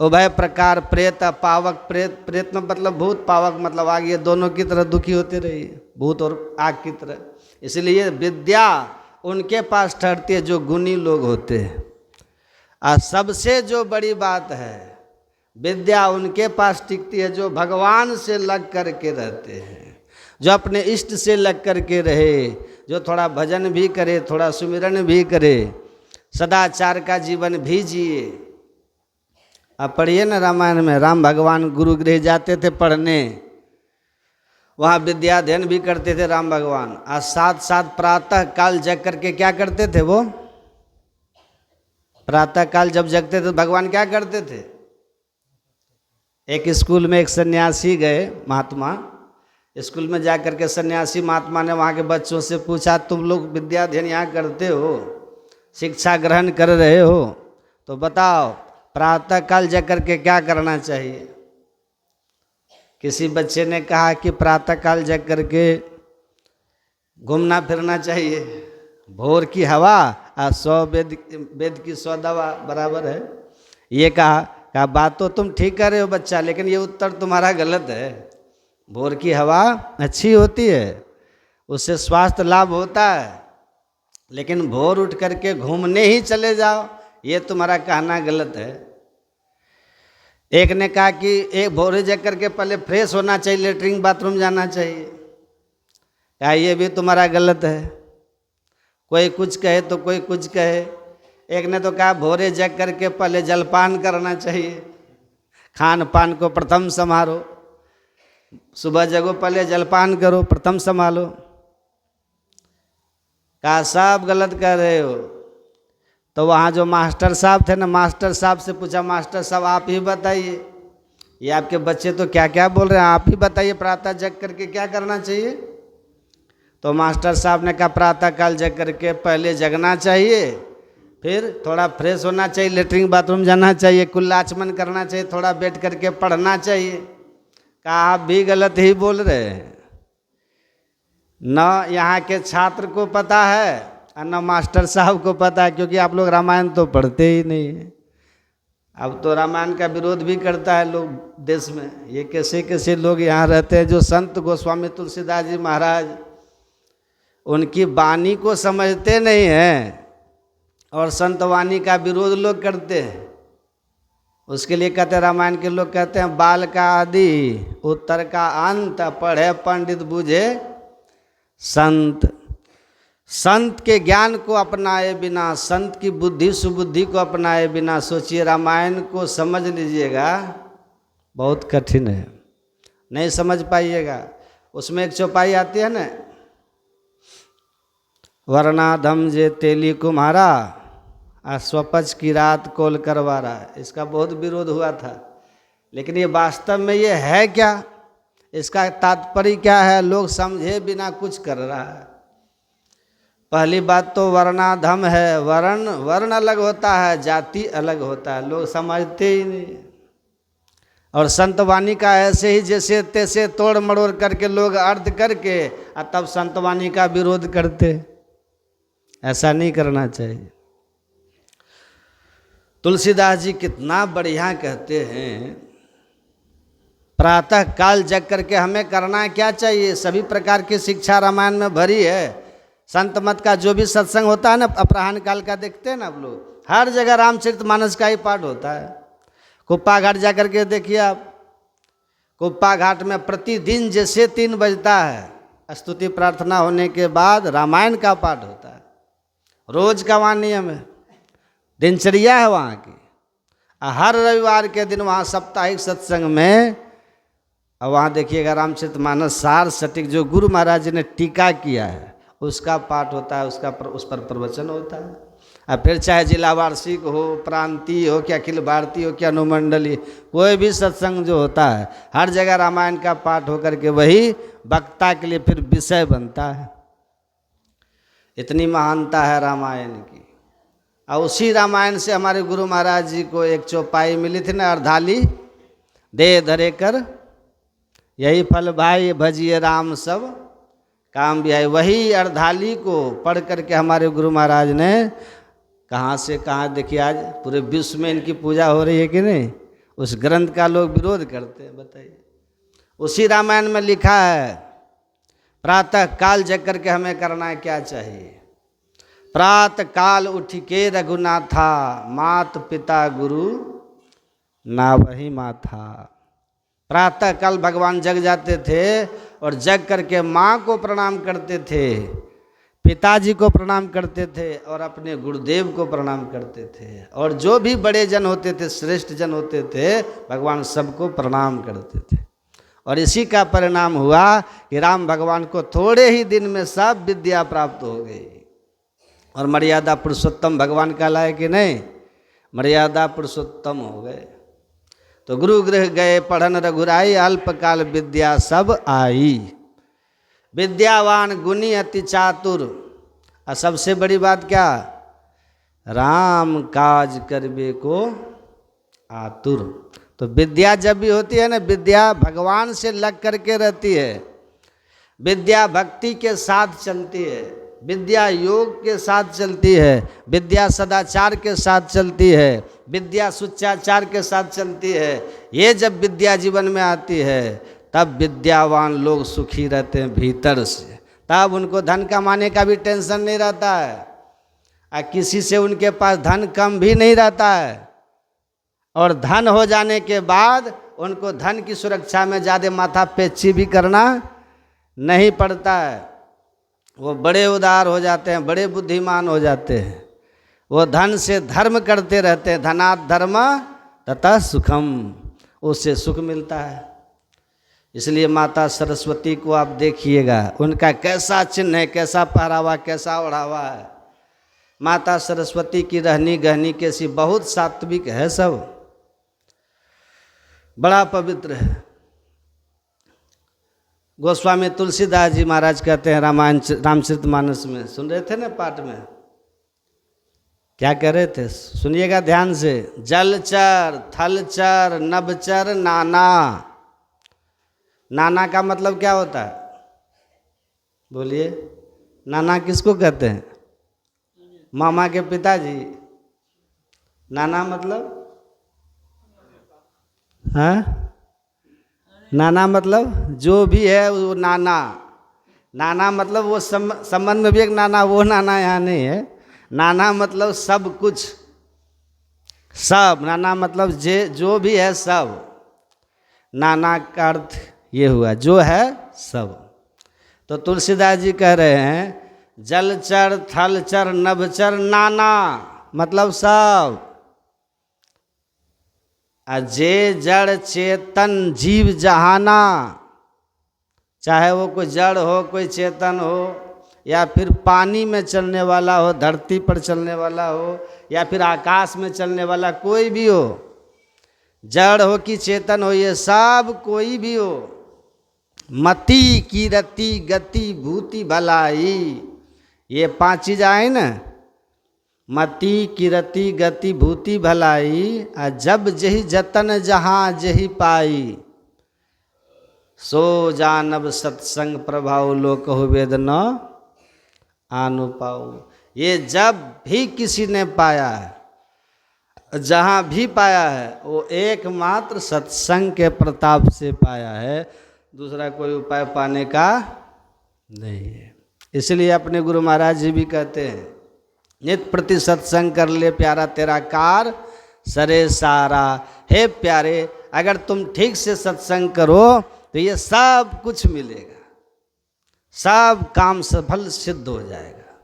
उभय प्रकार प्रेत पावक, प्रेत में मतलब भूत, पावक मतलब आग, ये दोनों की तरह दुखी होते रहिए, भूत और आग की तरह। इसलिए विद्या उनके पास ठहरती है जो गुणी लोग होते हैं। और सबसे जो बड़ी बात है, विद्या उनके पास टिकती है जो भगवान से लग करके रहते हैं, जो अपने इष्ट से लग करके रहे, जो थोड़ा भजन भी करे, थोड़ा सुमिरन भी करे, सदाचार का जीवन भी जिए। आप पढ़िए ना रामायण में, राम भगवान गुरुगृह जाते थे पढ़ने, वहाँ विद्या अध्ययन भी करते थे राम भगवान। और साथ साथ प्रातः काल जग करके क्या करते थे? वो प्रातः काल जब जगते थे भगवान क्या करते थे? एक स्कूल में एक सन्यासी गए महात्मा, स्कूल में जा करके सन्यासी महात्मा ने वहाँ के बच्चों से पूछा, तुम लोग विद्या अध्ययन यहाँ करते हो, शिक्षा ग्रहण कर रहे हो, तो बताओ प्रातः काल जग करके क्या करना चाहिए? किसी बच्चे ने कहा कि प्रातः काल जग करके घूमना फिरना चाहिए, भोर की हवा और 100 वेद की 100 दवा बराबर है। ये कहा बात तो तुम ठीक कर रहे हो बच्चा, लेकिन ये उत्तर तुम्हारा गलत है। भोर की हवा अच्छी होती है, उससे स्वास्थ्य लाभ होता है, लेकिन भोर उठ करके घूमने ही चले जाओ, ये तुम्हारा कहना गलत है। एक ने कहा कि एक भोरे जग करके पहले फ्रेश होना चाहिए, लेटरिन बाथरूम जाना चाहिए, क्या ये भी तुम्हारा गलत है। कोई कुछ कहे तो कोई कुछ कहे। एक ने तो कहा भोरे जग करके पहले जलपान करना चाहिए, खान पान को प्रथम संभालो, सुबह जगो पहले जलपान करो, प्रथम संभालो। कहा सब गलत कर रहे हो। तो वहाँ जो मास्टर साहब थे ना, मास्टर साहब से पूछा, मास्टर साहब आप ही बताइए, ये आपके बच्चे तो क्या क्या बोल रहे हैं, आप ही बताइए प्रातः जग करके क्या करना चाहिए। तो मास्टर साहब ने कहा प्रातः काल जग करके पहले जगना चाहिए, फिर थोड़ा फ्रेश होना चाहिए, लेटरिन बाथरूम जाना चाहिए, कुल्ला आचमन करना चाहिए, थोड़ा बैठ करके पढ़ना चाहिए। कहा आप भी गलत ही बोल रहे हैं, न यहाँ के छात्र को पता है और न मास्टर साहब को पता है, क्योंकि आप लोग रामायण तो पढ़ते ही नहीं हैं। अब तो रामायण का विरोध भी करता है लोग देश में। ये कैसे कैसे लोग यहाँ रहते हैं जो संत गोस्वामी तुलसीदास जी महाराज उनकी वाणी को समझते नहीं हैं और संत वाणी का विरोध लोग करते हैं। उसके लिए कहते हैं, रामायण के लोग कहते हैं, बाल का आदि उत्तर का अंत, पढ़े पंडित बूझे संत। संत के ज्ञान को अपनाए बिना, संत की बुद्धि सुबुद्धि को अपनाए बिना सोचिए रामायण को समझ लीजिएगा, बहुत कठिन है, नहीं समझ पाइएगा। उसमें एक चौपाई आती है ना, वर्णाधम जे तेली कुम्हारा, स्वपच की रात कोल करवारा। इसका बहुत विरोध हुआ था, लेकिन ये वास्तव में ये है क्या, इसका तात्पर्य क्या है, लोग समझे बिना कुछ कर रहा है। पहली बात तो वर्णाधम है, वर्ण अलग होता है, जाति अलग होता है, लोग समझते ही नहीं। और संतवाणी का ऐसे ही जैसे तैसे तोड़ मड़ोड़ करके लोग अर्थ करके और तब संतवाणी का विरोध करते। ऐसा नहीं करना चाहिए। तुलसीदास जी कितना बढ़िया कहते हैं, प्रातः काल जग करके हमें करना क्या चाहिए। सभी प्रकार की शिक्षा रामायण में भरी है। संत मत का जो भी सत्संग होता है ना, अपराह्न काल का देखते हैं ना आप लोग, हर जगह रामचरितमानस का ही पाठ होता है। कुप्पा घाट जा कर के देखिए आप, कुप्पा घाट में प्रतिदिन जैसे 3 बजता है, स्तुति प्रार्थना होने के बाद रामायण का पाठ होता है। रोज का वहाँ नियम है, दिनचर्या है वहाँ की। हर रविवार के दिन वहाँ साप्ताहिक सत्संग में, और वहाँ देखिएगा रामचरितमानस सार सटीक जो गुरु महाराज जी ने टीका किया है उसका पाठ होता है, उस पर प्रवचन होता है। और फिर चाहे जिला वार्षिक हो, प्रांतीय हो, क्या अखिल भारतीय हो, क्या अनुमंडली, कोई भी सत्संग जो होता है हर जगह रामायण का पाठ होकर के वही वक्ता के लिए फिर विषय बनता है। इतनी महानता है रामायण की। और उसी रामायण से हमारे गुरु महाराज जी को एक चौपाई मिली थी ना, अर्धाली दे धरे कर यही फल भाई भजिए राम सब काम भी है। वही अर्धाली को पढ़ करके हमारे गुरु महाराज ने कहाँ से कहाँ, देखिए आज पूरे विश्व में इनकी पूजा हो रही है कि नहीं। उस ग्रंथ का लोग विरोध करते हैं, बताइए। उसी रामायण में लिखा है प्रातः काल जग करके हमें करना क्या चाहिए। प्रातः काल उठ के रघुनाथा, मात पिता गुरु ना वही माथा। प्रातः काल भगवान जग जाते थे और जग करके माँ को प्रणाम करते थे, पिताजी को प्रणाम करते थे और अपने गुरुदेव को प्रणाम करते थे। और जो भी बड़े जन होते थे, श्रेष्ठ जन होते थे, भगवान सबको प्रणाम करते थे। और इसी का परिणाम हुआ कि राम भगवान को थोड़े ही दिन में सब विद्या प्राप्त हो गई और मर्यादा पुरुषोत्तम भगवान कहलाए कि नहीं, मर्यादा पुरुषोत्तम हो गए। तो गुरु गृह गए पढ़न रघुराई, अल्पकाल विद्या सब आई। विद्यावान गुणी अति चातुर, और सबसे बड़ी बात क्या, राम काज करबे को आतुर। तो विद्या जब भी होती है ना, विद्या भगवान से लग करके रहती है, विद्या भक्ति के साथ चलती है, विद्या योग के साथ चलती है, विद्या सदाचार के साथ चलती है, विद्या सुचाचार के साथ चलती है। ये जब विद्या जीवन में आती है तब विद्यावान लोग सुखी रहते हैं भीतर से, तब उनको धन कमाने का भी टेंशन नहीं रहता है और किसी से उनके पास धन कम भी नहीं रहता है। और धन हो जाने के बाद उनको धन की सुरक्षा में ज़्यादा माथा पेची भी करना नहीं पड़ता है। वो बड़े उदार हो जाते हैं, बड़े बुद्धिमान हो जाते हैं। वो धन से धर्म करते रहते हैं, धनात् धर्म तथा सुखम, उससे सुख मिलता है। इसलिए माता सरस्वती को आप देखिएगा, उनका कैसा चिन्ह है, कैसा पहरावा, कैसा ओढ़ावा है। माता सरस्वती की रहनी गहनी कैसी, बहुत सात्विक है, सब बड़ा पवित्र है। गोस्वामी तुलसीदास जी महाराज कहते हैं रामायण रामचरितमानस में, सुन रहे थे ना पाठ में, क्या कह रहे थे, सुनिएगा ध्यान से। जलचर थलचर नभचर नाना। नाना का मतलब क्या होता है, बोलिए। नाना किसको कहते हैं, मामा के पिताजी। नाना मतलब, हाँ, नाना मतलब जो भी है वो नाना। नाना मतलब वो संबंध में भी एक नाना, वो नाना यहाँ नहीं है। नाना मतलब सब कुछ, सब। नाना मतलब जो भी है सब। नाना का अर्थ ये हुआ जो है सब। तो तुलसीदास जी कह रहे हैं जलचर थलचर नभचर नाना, मतलब सब। जे जड़ चेतन जीव जहाना, चाहे वो कोई जड़ हो कोई चेतन हो, या फिर पानी में चलने वाला हो, धरती पर चलने वाला हो, या फिर आकाश में चलने वाला, कोई भी हो, जड़ हो कि चेतन हो, ये सब कोई भी हो, मति कीरति गति भूति भलाई, ये 5 चीज आए ना, मति कीरति गति भूति भलाई, आ जब जही जतन जहाँ जही पाई, सो जानब सत्संग प्रभाव लोक हो वेद न आनु पाऊ। ये जब भी किसी ने पाया है, जहाँ भी पाया है, वो एकमात्र सत्संग के प्रताप से पाया है, दूसरा कोई उपाय पाने का नहीं है। इसलिए अपने गुरु महाराज जी भी कहते हैं, नित प्रति सत्संग कर ले प्यारा तेरा कार सरे सारा। हे प्यारे, अगर तुम ठीक से सत्संग करो तो ये सब कुछ मिलेगा, सब काम सफल सिद्ध हो जाएगा।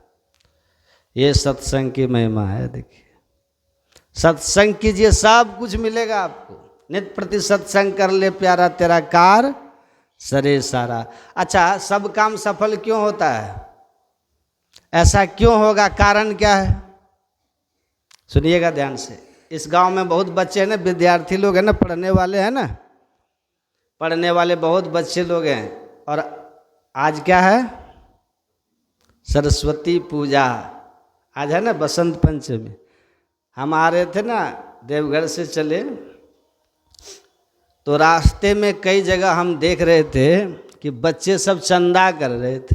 ये सत्संग की महिमा है। देखिए, सत्संग कीजिए, सब कुछ मिलेगा आपको। नित प्रति सत्संग कर ले प्यारा तेरा कार सरे सारा। अच्छा, सब काम सफल क्यों होता है? ऐसा क्यों होगा? कारण क्या है? सुनिएगा ध्यान से। इस गांव में बहुत बच्चे हैं ना, विद्यार्थी लोग हैं ना, पढ़ने वाले हैं ना, पढ़ने वाले बहुत बच्चे लोग हैं। और आज क्या है? सरस्वती पूजा आज है ना, बसंत पंचमी। हम आ रहे थे ना, देवघर से चले, तो रास्ते में कई जगह हम देख रहे थे कि बच्चे सब चंदा कर रहे थे,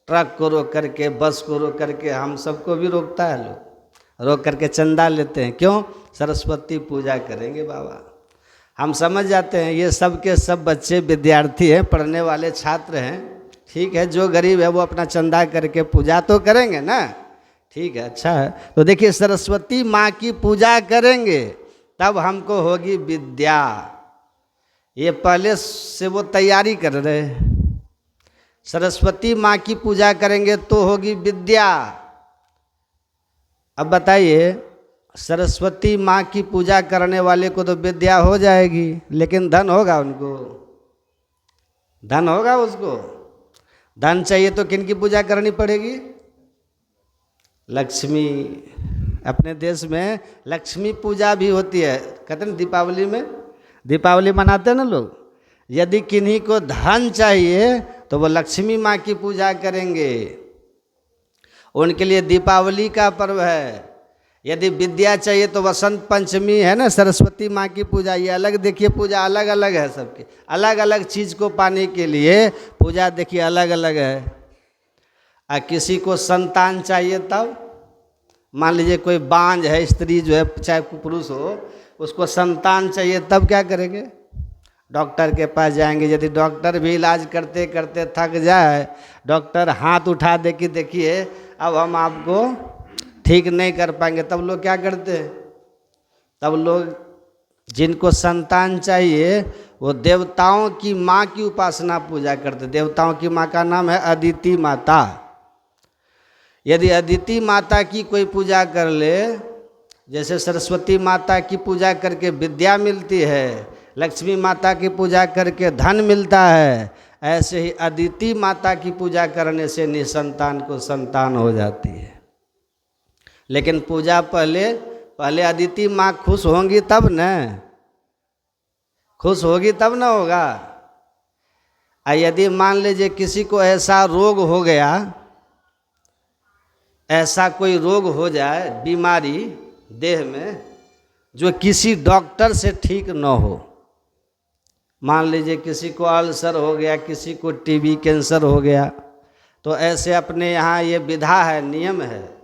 ट्रक को रोक करके, बस को रोक करके। हम सबको भी रोकता है, लोग रोक करके चंदा लेते हैं। क्यों? सरस्वती पूजा करेंगे बाबा। हम समझ जाते हैं ये सब के सब बच्चे विद्यार्थी हैं, पढ़ने वाले छात्र हैं। ठीक है, जो गरीब है वो अपना चंदा करके पूजा तो करेंगे ना, ठीक है, अच्छा है। तो देखिए, सरस्वती माँ की पूजा करेंगे तब हमको होगी विद्या। ये पहले से वो तैयारी कर रहे हैं। सरस्वती माँ की पूजा करेंगे तो होगी विद्या। अब बताइए, सरस्वती माँ की पूजा करने वाले को तो विद्या हो जाएगी, लेकिन धन होगा उनको? धन होगा उसको? धन चाहिए तो किन की पूजा करनी पड़ेगी? लक्ष्मी। अपने देश में लक्ष्मी पूजा भी होती है। कहते हैं दीपावली में, दीपावली मनाते हैं ना लोग। यदि किन्हीं को धन चाहिए तो वो लक्ष्मी माँ की पूजा करेंगे, उनके लिए दीपावली का पर्व है। यदि विद्या चाहिए तो वसंत पंचमी है ना, सरस्वती माँ की पूजा। ये अलग, देखिए पूजा अलग अलग है सबकी, अलग अलग चीज़ को पाने के लिए पूजा देखिए अलग अलग है। किसी को संतान चाहिए तब, मान लीजिए कोई बांझ है, स्त्री जो है, चाहे पुरुष हो, उसको संतान चाहिए तब क्या करेंगे? डॉक्टर के पास जाएंगे। यदि डॉक्टर भी इलाज करते करते थक जाए, डॉक्टर हाथ उठा दे कि देखिए अब हम आपको ठीक नहीं कर पाएंगे, तब लोग क्या करते हैं? तब लोग, जिनको संतान चाहिए, वो देवताओं की माँ की उपासना पूजा करते। देवताओं की माँ का नाम है अदिति माता। यदि अदिति माता की कोई पूजा कर ले, जैसे सरस्वती माता की पूजा करके विद्या मिलती है, लक्ष्मी माता की पूजा करके धन मिलता है, ऐसे ही अदिति माता की पूजा करने से निसंतान को संतान हो जाती है। लेकिन पूजा पहले अदिति माँ खुश होंगी तब न, खुश होगी तब न होगा। यदि मान लीजिए किसी को ऐसा रोग हो गया, ऐसा कोई रोग हो जाए, बीमारी देह में, जो किसी डॉक्टर से ठीक न हो, मान लीजिए किसी को अल्सर हो गया, किसी को टीबी कैंसर हो गया, तो ऐसे अपने यहाँ ये विधा है, नियम है,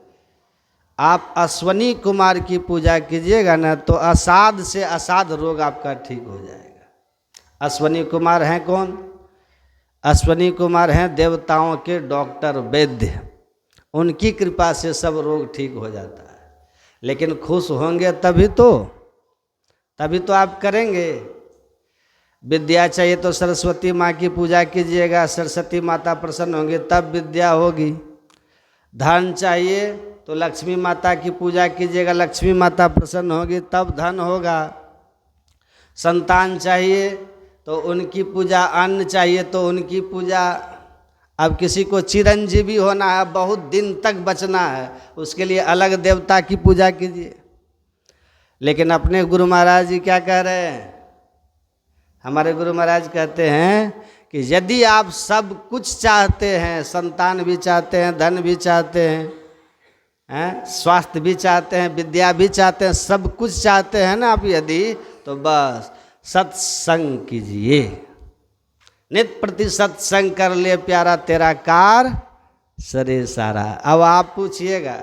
आप अश्वनी कुमार की पूजा कीजिएगा ना तो असाध से असाध रोग आपका ठीक हो जाएगा। अश्वनी कुमार हैं कौन? अश्वनी कुमार हैं देवताओं के डॉक्टर, वैद्य। उनकी कृपा से सब रोग ठीक हो जाता है। लेकिन खुश होंगे तभी तो आप करेंगे। विद्या चाहिए तो सरस्वती माँ की पूजा कीजिएगा, सरस्वती माता प्रसन्न होंगे तब विद्या होगी। धन चाहिए तो लक्ष्मी माता की पूजा कीजिएगा, लक्ष्मी माता प्रसन्न होगी तब धन होगा। संतान चाहिए तो उनकी पूजा, अन्न चाहिए तो उनकी पूजा, अब किसी को चिरंजीवी होना है, बहुत दिन तक बचना है, उसके लिए अलग देवता की पूजा कीजिए। लेकिन अपने गुरु महाराज जी क्या कह रहे हैं? हमारे गुरु महाराज कहते हैं कि यदि आप सब कुछ चाहते हैं, संतान भी चाहते हैं, धन भी चाहते हैं, स्वास्थ्य भी चाहते हैं, विद्या भी चाहते हैं, सब कुछ चाहते हैं ना आप यदि, तो बस सत्संग कीजिए, नित प्रति सत्संग कर ले प्यारा, तेरा कार सरे सारा। अब आप पूछिएगा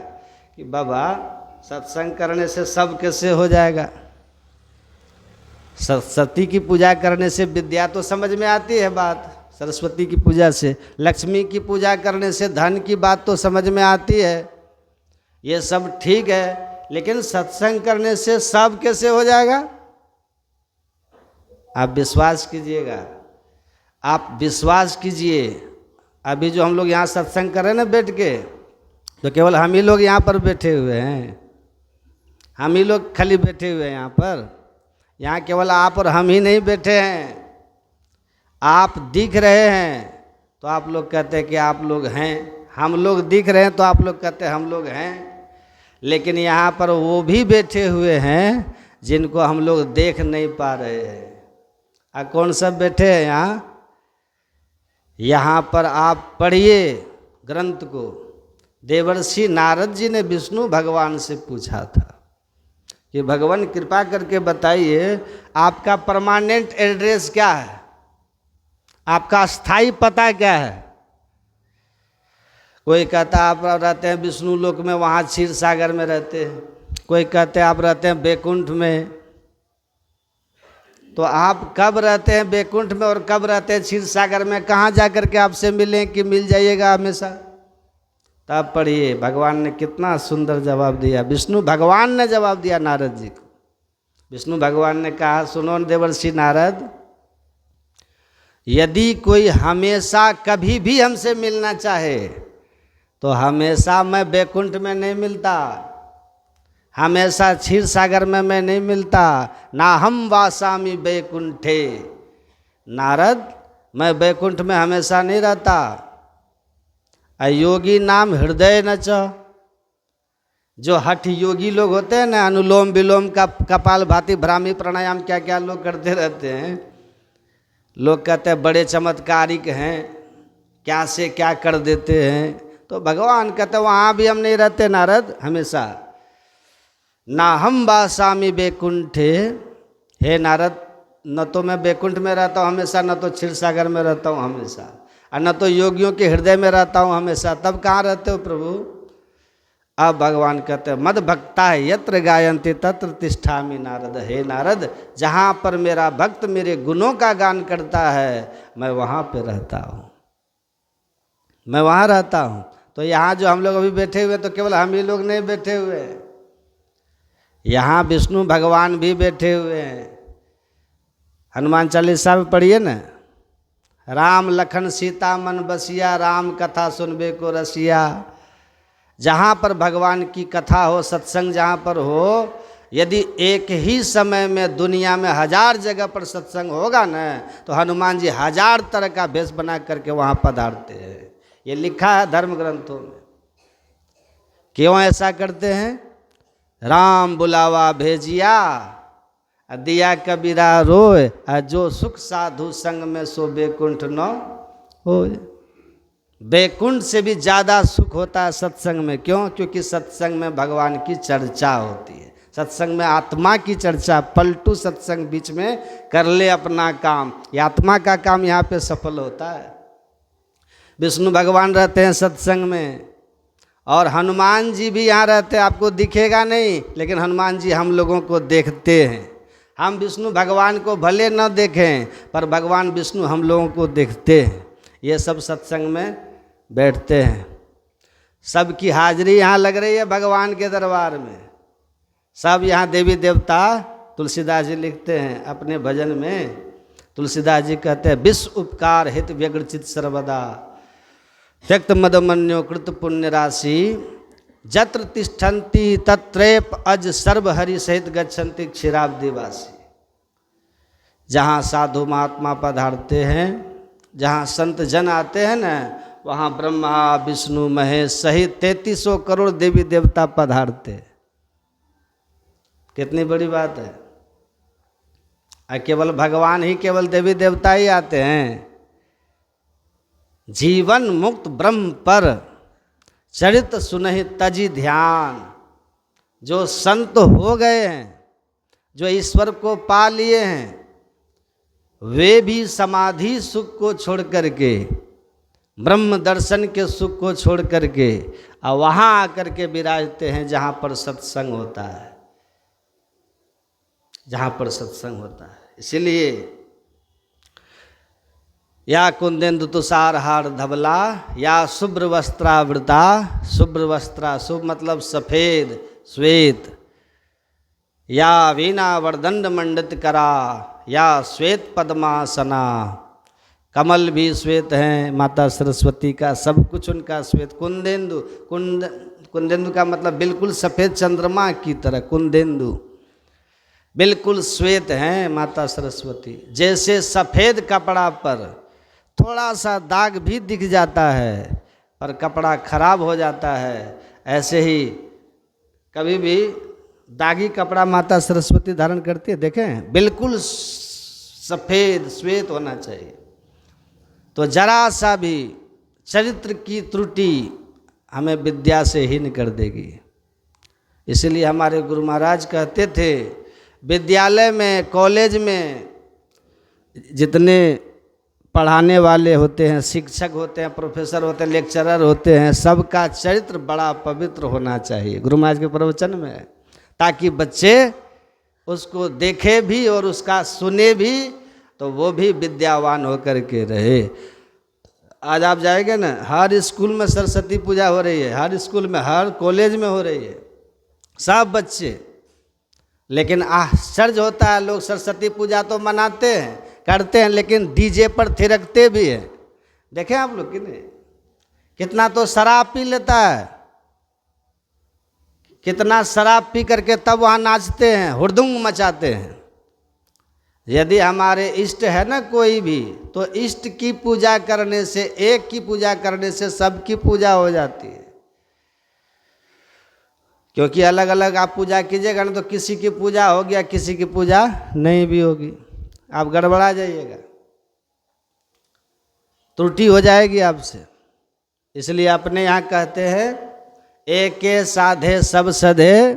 कि बाबा सत्संग करने से सब कैसे हो जाएगा? सरस्वती की पूजा करने से विद्या तो समझ में आती है बात, सरस्वती की पूजा से, लक्ष्मी की पूजा करने से धन की बात तो समझ में आती है, ये सब ठीक है, लेकिन सत्संग करने से सब कैसे हो जाएगा? आप विश्वास कीजिएगा, आप विश्वास कीजिए। अभी जो हम लोग यहाँ सत्संग कर रहे हैं ना बैठ के, तो केवल हम ही लोग यहाँ पर बैठे हुए हैं, हम ही लोग खाली बैठे हुए हैं यहाँ पर। यहाँ केवल आप और हम ही नहीं बैठे हैं, आप दिख रहे हैं तो आप लोग कहते हैं कि आप लोग हैं, हम लोग दिख रहे हैं तो आप लोग कहते हैं हम लोग हैं। लेकिन यहाँ पर वो भी बैठे हुए हैं जिनको हम लोग देख नहीं पा रहे हैं। कौन सब बैठे हैं यहाँ? यहाँ पर आप पढ़िए ग्रंथ को। देवर्षि नारद जी ने विष्णु भगवान से पूछा था कि भगवान कृपा करके बताइए आपका परमानेंट एड्रेस क्या है, आपका स्थायी पता क्या है? कोई कहता आप रहते हैं विष्णु लोक में, वहाँ क्षीर सागर में रहते हैं, कोई कहते हैं आप रहते हैं बैकुंठ में। तो आप कब रहते हैं बैकुंठ में और कब रहते हैं क्षीर सागर में? कहाँ जा कर के आपसे मिलें कि मिल जाइएगा हमेशा? तब पढ़िए भगवान ने कितना सुंदर जवाब दिया, विष्णु भगवान ने जवाब दिया नारद जी को। विष्णु भगवान ने कहा, सुनो देवर्षि नारद, यदि कोई हमेशा कभी भी हमसे मिलना चाहे तो हमेशा मैं बैकुंठ में नहीं मिलता, हमेशा क्षीर सागर में मैं नहीं मिलता, ना हम वासामी बैकुंठे। नारद, मैं बैकुंठ में हमेशा नहीं रहता। योगी नाम हृदय न च, जो हठ योगी लोग होते हैं ना, अनुलोम विलोम का कपाल भाती भ्रामी प्राणायाम क्या क्या लोग करते रहते हैं, लोग कहते हैं बड़े चमत्कारिक हैं, क्या से क्या कर देते हैं। तो भगवान कहते हैं वहाँ भी हम नहीं रहते नारद हमेशा। ना हम वासामी बैकुंठे, हे नारद, न तो मैं बैकुंठ में रहता हूँ हमेशा, न तो क्षीर सागर में रहता हूँ हमेशा, और न तो योगियों के हृदय में रहता हूँ हमेशा। तब कहाँ रहते हो प्रभु? अब भगवान कहते हैं मद भक्ता है यत्र गायन्ति तत्र तिष्ठामि नारद। हे नारद, जहाँ पर मेरा भक्त मेरे गुणों का गान करता है मैं वहाँ पे रहता हूँ, मैं वहाँ रहता हूँ। तो यहाँ जो हम लोग अभी बैठे हुए तो केवल हम ही लोग नहीं बैठे हुए हैं, यहाँ विष्णु भगवान भी बैठे हुए हैं। हनुमान चालीसा में पढ़िए ना, राम लखन सीता मन बसिया, राम कथा सुनबे को रसिया। जहाँ पर भगवान की कथा हो, सत्संग जहाँ पर हो, यदि एक ही समय में दुनिया में 1000 जगह पर सत्संग होगा ना, तो हनुमान जी 1000 तरह का भेष बना करके वहाँ पधारते हैं। ये लिखा है धर्म ग्रंथों में। क्यों ऐसा करते हैं? राम बुलावा भेजिया, दिया कबीरा रोए, जो सुख साधु संग में सो बैकुंठ न हो। बैकुंठ से भी ज़्यादा सुख होता है सत्संग में। क्यों? क्योंकि सत्संग में भगवान की चर्चा होती है, सत्संग में आत्मा की चर्चा। पलटू सत्संग बीच में कर ले अपना काम, ये आत्मा का काम यहाँ पे सफल होता है। विष्णु भगवान रहते हैं सत्संग में, और हनुमान जी भी यहाँ रहते हैं। आपको दिखेगा नहीं, लेकिन हनुमान जी हम लोगों को देखते हैं। हम विष्णु भगवान को भले न देखें, पर भगवान विष्णु हम लोगों को देखते हैं। ये सब सत्संग में बैठते हैं, सबकी हाजिरी यहाँ लग रही है भगवान के दरबार में। सब यहाँ देवी देवता, तुलसीदास जी लिखते हैं अपने भजन में, तुलसीदास जी कहते हैं विश्व उपकार हित व्यग्रचित सर्वदा, त्यक्त मदमन्यो कृत पुण्य राशि, जत्र तिष्ठन्ति तत्रेप अज सर्व हरि सहित गच्छन्ति क्षीराब्दिवासी। जहाँ साधु महात्मा पधारते हैं, जहाँ संत जन आते हैं ना, वहाँ ब्रह्मा विष्णु महेश सहित 3300 करोड़ देवी देवता पधारते। कितनी बड़ी बात है। केवल भगवान ही, केवल देवी देवता ही आते हैं। जीवन मुक्त ब्रह्म पर चरित सुनहि तजी ध्यान। जो संत हो गए हैं, जो ईश्वर को पा लिए हैं, वे भी समाधि सुख को छोड़ करके, ब्रह्म दर्शन के सुख को छोड़ करके और वहाँ आकर के विराजते हैं जहाँ पर सत्संग होता है, जहाँ पर सत्संग होता है। इसीलिए या कुंदेन्दु तुषार हार धवला, या शुभ्र वस्त्रावृता। शुभ्र वस्त्रा, शुभ मतलब सफ़ेद श्वेत। या वीणा वरदंड मंडित करा, या श्वेत पद्मासना। कमल भी श्वेत हैं माता सरस्वती का, सब कुछ उनका श्वेत। कुंदेन्दु, कुंदेन्दु का मतलब बिल्कुल सफ़ेद चंद्रमा की तरह। कुंदेन्दु बिल्कुल श्वेत हैं माता सरस्वती। जैसे सफ़ेद कपड़ा पर थोड़ा सा दाग भी दिख जाता है पर कपड़ा खराब हो जाता है, ऐसे ही कभी भी दागी कपड़ा माता सरस्वती धारण करती है। देखें, बिल्कुल सफ़ेद श्वेत होना चाहिए। तो जरा सा भी चरित्र की त्रुटि हमें विद्या से हीन कर देगी। इसलिए हमारे गुरु महाराज कहते थे, विद्यालय में, कॉलेज में जितने पढ़ाने वाले होते हैं, शिक्षक होते हैं, प्रोफेसर होते हैं, लेक्चरर होते हैं, सबका चरित्र बड़ा पवित्र होना चाहिए। गुरु महाराज के प्रवचन में, ताकि बच्चे उसको देखे भी और उसका सुने भी, तो वो भी विद्यावान होकर के रहे। आज आप जाएंगे ना, हर स्कूल में सरस्वती पूजा हो रही है, हर स्कूल में, हर कॉलेज में हो रही है, सब बच्चे। लेकिन आश्चर्य होता है, लोग सरस्वती पूजा तो मनाते हैं, करते हैं, लेकिन डीजे पर थिरकते भी हैं। देखें आप लोग कि नहीं, कितना तो शराब पी लेता है, कितना शराब पी करके तब वहाँ नाचते हैं, हुड़दुंग मचाते हैं। यदि हमारे इष्ट है ना कोई भी, तो इष्ट की पूजा करने से, एक की पूजा करने से सबकी पूजा हो जाती है। क्योंकि अलग अलग आप पूजा कीजिएगा ना, तो किसी की पूजा हो गया, किसी की पूजा नहीं भी होगी, आप गड़बड़ा जाइएगा, त्रुटि हो जाएगी आपसे। इसलिए अपने यहाँ कहते हैं, एक साधे सब सधे,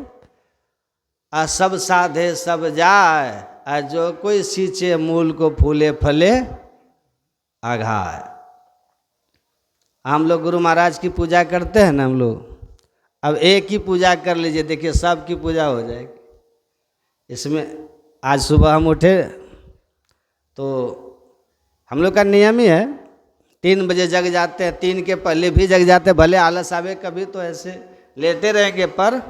और सब साधे सब जाए, और जो कोई सींचे मूल को फूले फले आघाय। हम लोग गुरु महाराज की पूजा करते हैं ना हम लोग, अब एक ही पूजा कर लीजिए, देखिए सब की पूजा हो जाएगी। इसमें आज सुबह हम उठे तो हम लोग का नियम ही है, 3 बजे जग जाते हैं, 3 के पहले भी जग जाते हैं, भले आलस आवे कभी तो ऐसे लेते रहेंगे, पर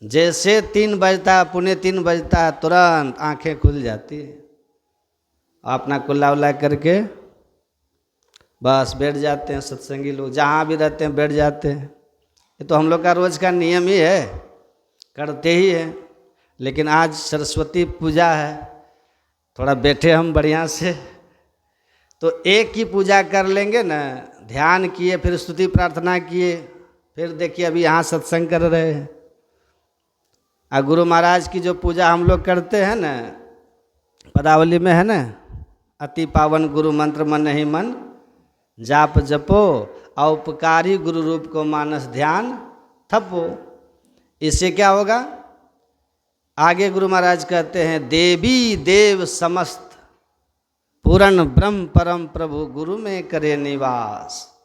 जैसे 3 बजता है, 2:45 बजता है, तुरंत आंखें खुल जाती है, अपना कुल्ला उल्ला करके बस बैठ जाते हैं। सत्संगी लोग जहाँ भी रहते हैं बैठ जाते हैं। ये तो हम लोग का रोज़ का नियम ही है, करते ही हैं। लेकिन आज सरस्वती पूजा है, थोड़ा बैठे हम बढ़िया से, तो एक की पूजा कर लेंगे ना, ध्यान किए, फिर स्तुति प्रार्थना किए, फिर देखिए अभी यहाँ सत्संग कर रहे हैं। और गुरु महाराज की जो पूजा हम लोग करते हैं ना, पदावली में है ना, अति पावन गुरु मंत्र मन ही मन जाप जपो, औपकारी गुरु रूप को मानस ध्यान थपो। इससे क्या होगा? आगे गुरु महाराज कहते हैं, देवी देव समस्त पूर्ण ब्रह्म परम प्रभु गुरु में करे निवास।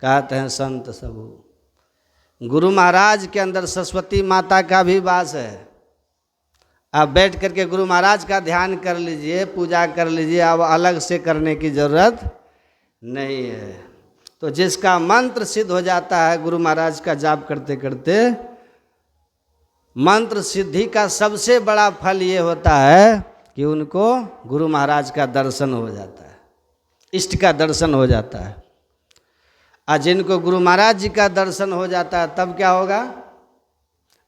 कहते हैं संत सबू, गुरु महाराज के अंदर सरस्वती माता का भी वास है। अब बैठ करके गुरु महाराज का ध्यान कर लीजिए, पूजा कर लीजिए, अब अलग से करने की जरूरत नहीं है। तो जिसका मंत्र सिद्ध हो जाता है गुरु महाराज का जाप करते करते, मंत्र सिद्धि का सबसे बड़ा फल ये होता है कि उनको गुरु महाराज का दर्शन हो जाता है, इष्ट का दर्शन हो जाता है। और जिनको गुरु महाराज जी का दर्शन हो जाता है, तब क्या होगा?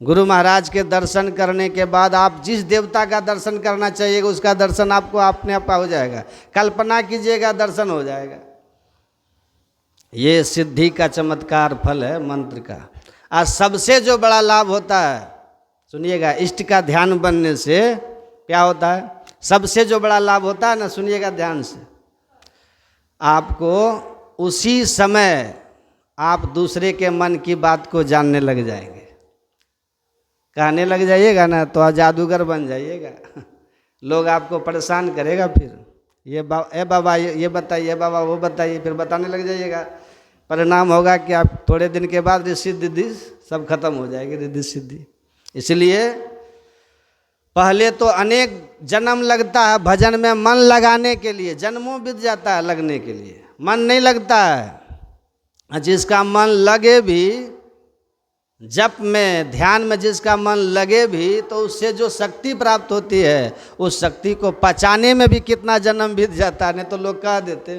गुरु महाराज के दर्शन करने के बाद आप जिस देवता का दर्शन करना चाहिएगा, उसका दर्शन आपको अपने आप हो जाएगा। कल्पना कीजिएगा, दर्शन हो जाएगा। ये सिद्धि का चमत्कार फल है मंत्र का। आज सबसे जो बड़ा लाभ होता है, सुनिएगा, इष्ट का ध्यान बनने से क्या होता है, सबसे जो बड़ा लाभ होता है ना, सुनिएगा ध्यान से, आपको उसी समय आप दूसरे के मन की बात को जानने लग जाएंगे। कहने लग जाइएगा ना तो आप जादूगर बन जाइएगा। लोग आपको परेशान करेगा, फिर ये बाबा ये बताइए, बाबा वो बताइए, फिर बताने लग जाइएगा। परिणाम होगा कि आप थोड़े दिन के बाद रिद्धि सिद्धि सब खत्म हो जाएगी, रिद्धि सिद्धि। इसलिए पहले तो अनेक जन्म लगता है भजन में मन लगाने के लिए, जन्मों बीत जाता है लगने के लिए, मन नहीं लगता है। जिसका मन लगे भी, जप में ध्यान में जिसका मन लगे भी, तो उससे जो शक्ति प्राप्त होती है, उस शक्ति को पचाने में भी कितना जन्म बीत जाता है। नहीं तो लोग कह देते,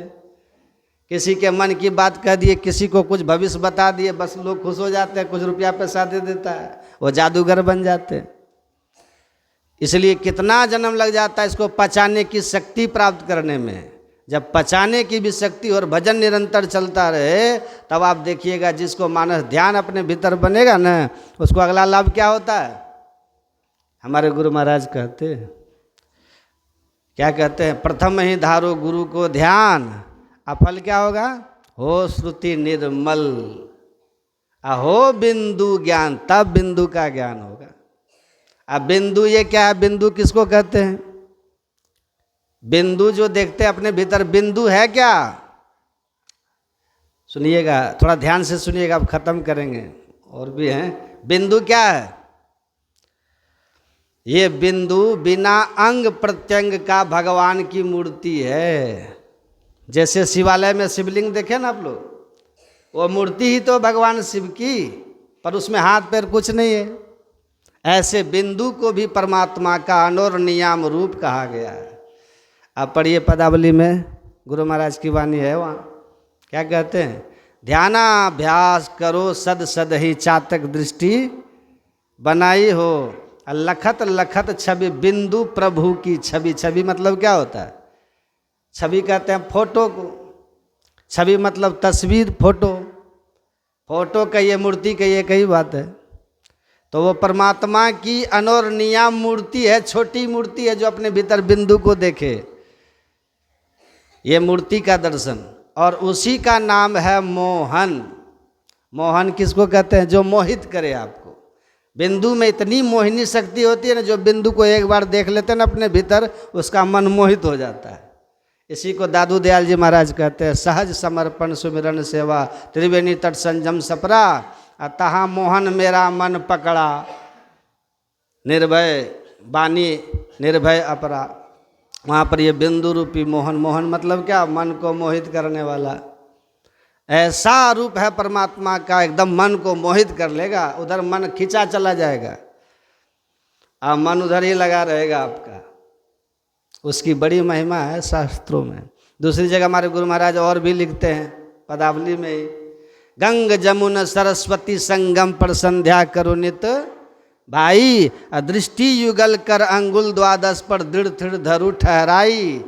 किसी के मन की बात कह दिए, किसी को कुछ भविष्य बता दिए, बस लोग खुश हो जाते हैं, कुछ रुपया पैसा दे देता है, वो जादूगर बन जाते हैं। इसलिए कितना जन्म लग जाता है इसको पचाने की शक्ति प्राप्त करने में। जब पचाने की भी शक्ति और भजन निरंतर चलता रहे, तब आप देखिएगा जिसको मानस ध्यान अपने भीतर बनेगा ना, उसको अगला लाभ क्या होता है। हमारे गुरु महाराज कहते हैं, क्या कहते हैं, प्रथम ही धारो गुरु को ध्यान, फल क्या होगा, हो श्रुति निर्मल, हो बिंदु ज्ञान, तब बिंदु का ज्ञान होगा। अब बिंदु ये क्या है, बिंदु किसको कहते हैं, बिंदु जो देखते हैं अपने भीतर, बिंदु है क्या, सुनिएगा थोड़ा ध्यान से सुनिएगा, अब खत्म करेंगे, और भी हैं। बिंदु क्या है, ये बिंदु बिना अंग प्रत्यंग का भगवान की मूर्ति है। जैसे शिवालय में शिवलिंग देखे ना आप लोग, वो मूर्ति ही तो भगवान शिव की, पर उसमें हाथ पैर कुछ नहीं है। ऐसे बिंदु को भी परमात्मा का अनोर नियाम रूप कहा गया है। आप पढ़िए पदावली में, गुरु महाराज की वाणी है वहाँ, क्या कहते हैं, ध्यानाभ्यास करो सद सद ही चातक दृष्टि बनाई हो, लखत लखत छवि बिंदु प्रभु की छवि। छवि मतलब क्या होता है, छवि कहते हैं फोटो को, छवि मतलब तस्वीर, फोटो, फोटो कहिए मूर्ति कहिए, कई बात है। तो वो परमात्मा की अनोर नियाम मूर्ति है, छोटी मूर्ति है, जो अपने भीतर बिंदु को देखे, ये मूर्ति का दर्शन। और उसी का नाम है मोहन। मोहन किसको कहते हैं, जो मोहित करे आपको। बिंदु में इतनी मोहिनी शक्ति होती है ना, जो बिंदु को एक बार देख लेते हैं ना अपने भीतर, उसका मन मोहित हो जाता है। इसी को दादू दयाल जी महाराज कहते हैं, सहज समर्पण सुमिरन सेवा त्रिवेणी तट संजम सपरा, तहाँ मोहन मेरा मन पकड़ा, निर्भय बानी निर्भय अपरा। वहाँ पर ये बिंदु रूपी मोहन, मोहन मतलब क्या, मन को मोहित करने वाला। ऐसा रूप है परमात्मा का, एकदम मन को मोहित कर लेगा, उधर मन खिंचा चला जाएगा, और मन उधर ही लगा रहेगा आपका। उसकी बड़ी महिमा है शास्त्रों में। दूसरी जगह हमारे गुरु महाराज और भी लिखते हैं पदावली में ही, गंग जमुन सरस्वती संगम पर संध्या करो नित भाई, दृष्टि युगल कर अंगुल द्वादश पर दृढ़ थिड़ धरु ठहराई,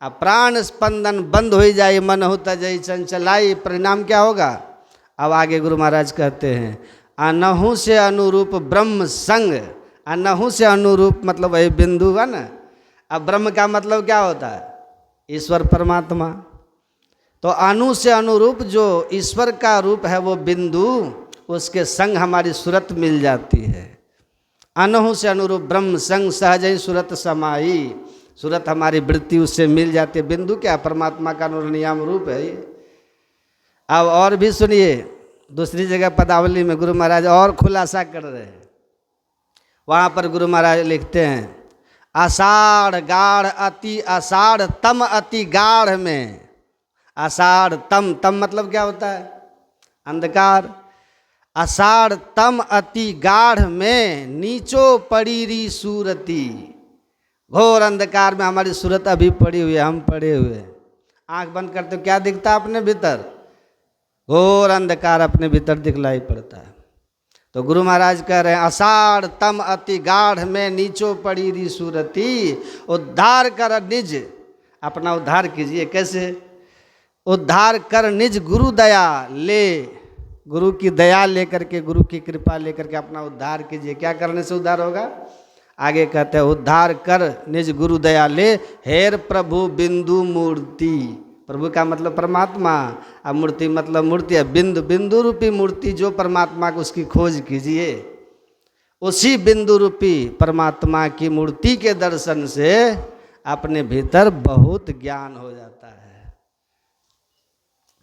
प्राण स्पंदन बंद हो जाए मन हो तजई चंचलाई। परिणाम क्या होगा, अब आगे गुरु महाराज कहते हैं, अनहु से अनुरूप ब्रह्म संग, अनहु से अनुरूप मतलब वही बिंदु है ना। अब ब्रह्म का मतलब क्या होता है, ईश्वर परमात्मा। तो अनु से अनुरूप जो ईश्वर का रूप है वो बिंदु, उसके संग हमारी सूरत मिल जाती है। अनहु से अनुरूप ब्रह्म संग सहज ही सूरत समाई, सूरत हमारी वृत्ति उससे मिल जाती है। बिंदु क्या, परमात्मा का अनुनियाम रूप है ये। अब और भी सुनिए, दूसरी जगह पदावली में गुरु महाराज और खुलासा कर रहे हैं। वहाँ पर गुरु महाराज लिखते हैं, आषाढ़ गाढ़ अति आषाढ़ तम अति गाढ़ में, आषाढ़ तम, तम मतलब क्या होता है, अंधकार। आषाढ़ तम अति गाढ़ में नीचो पड़ी री सूरती, घोर अंधकार में हमारी सूरत अभी पड़ी हुई है, हम पड़े हुए। आंख बंद करते क्या दिखता है अपने भीतर, घोर अंधकार अपने भीतर दिखलाई पड़ता है। तो गुरु महाराज कह रहे हैं, आषाढ़ तम अति गाढ़ में नीचो पड़ी री सूरती, उद्धार कर निज, अपना उद्धार कीजिए। कैसे, उद्धार कर निज गुरु दया ले, गुरु की दया लेकर के, गुरु की कृपा लेकर के अपना उद्धार कीजिए। क्या करने से उद्धार होगा? आगे कहते हैं उद्धार कर निज गुरु दया ले, हेर प्रभु बिंदु मूर्ति। प्रभु का मतलब परमात्मा, अब मूर्ति मतलब मूर्ति है। बिंदु, बिंदु रूपी मूर्ति जो परमात्मा को, उसकी खोज कीजिए। उसी बिंदु रूपी परमात्मा की मूर्ति के दर्शन से अपने भीतर बहुत ज्ञान हो जाता है।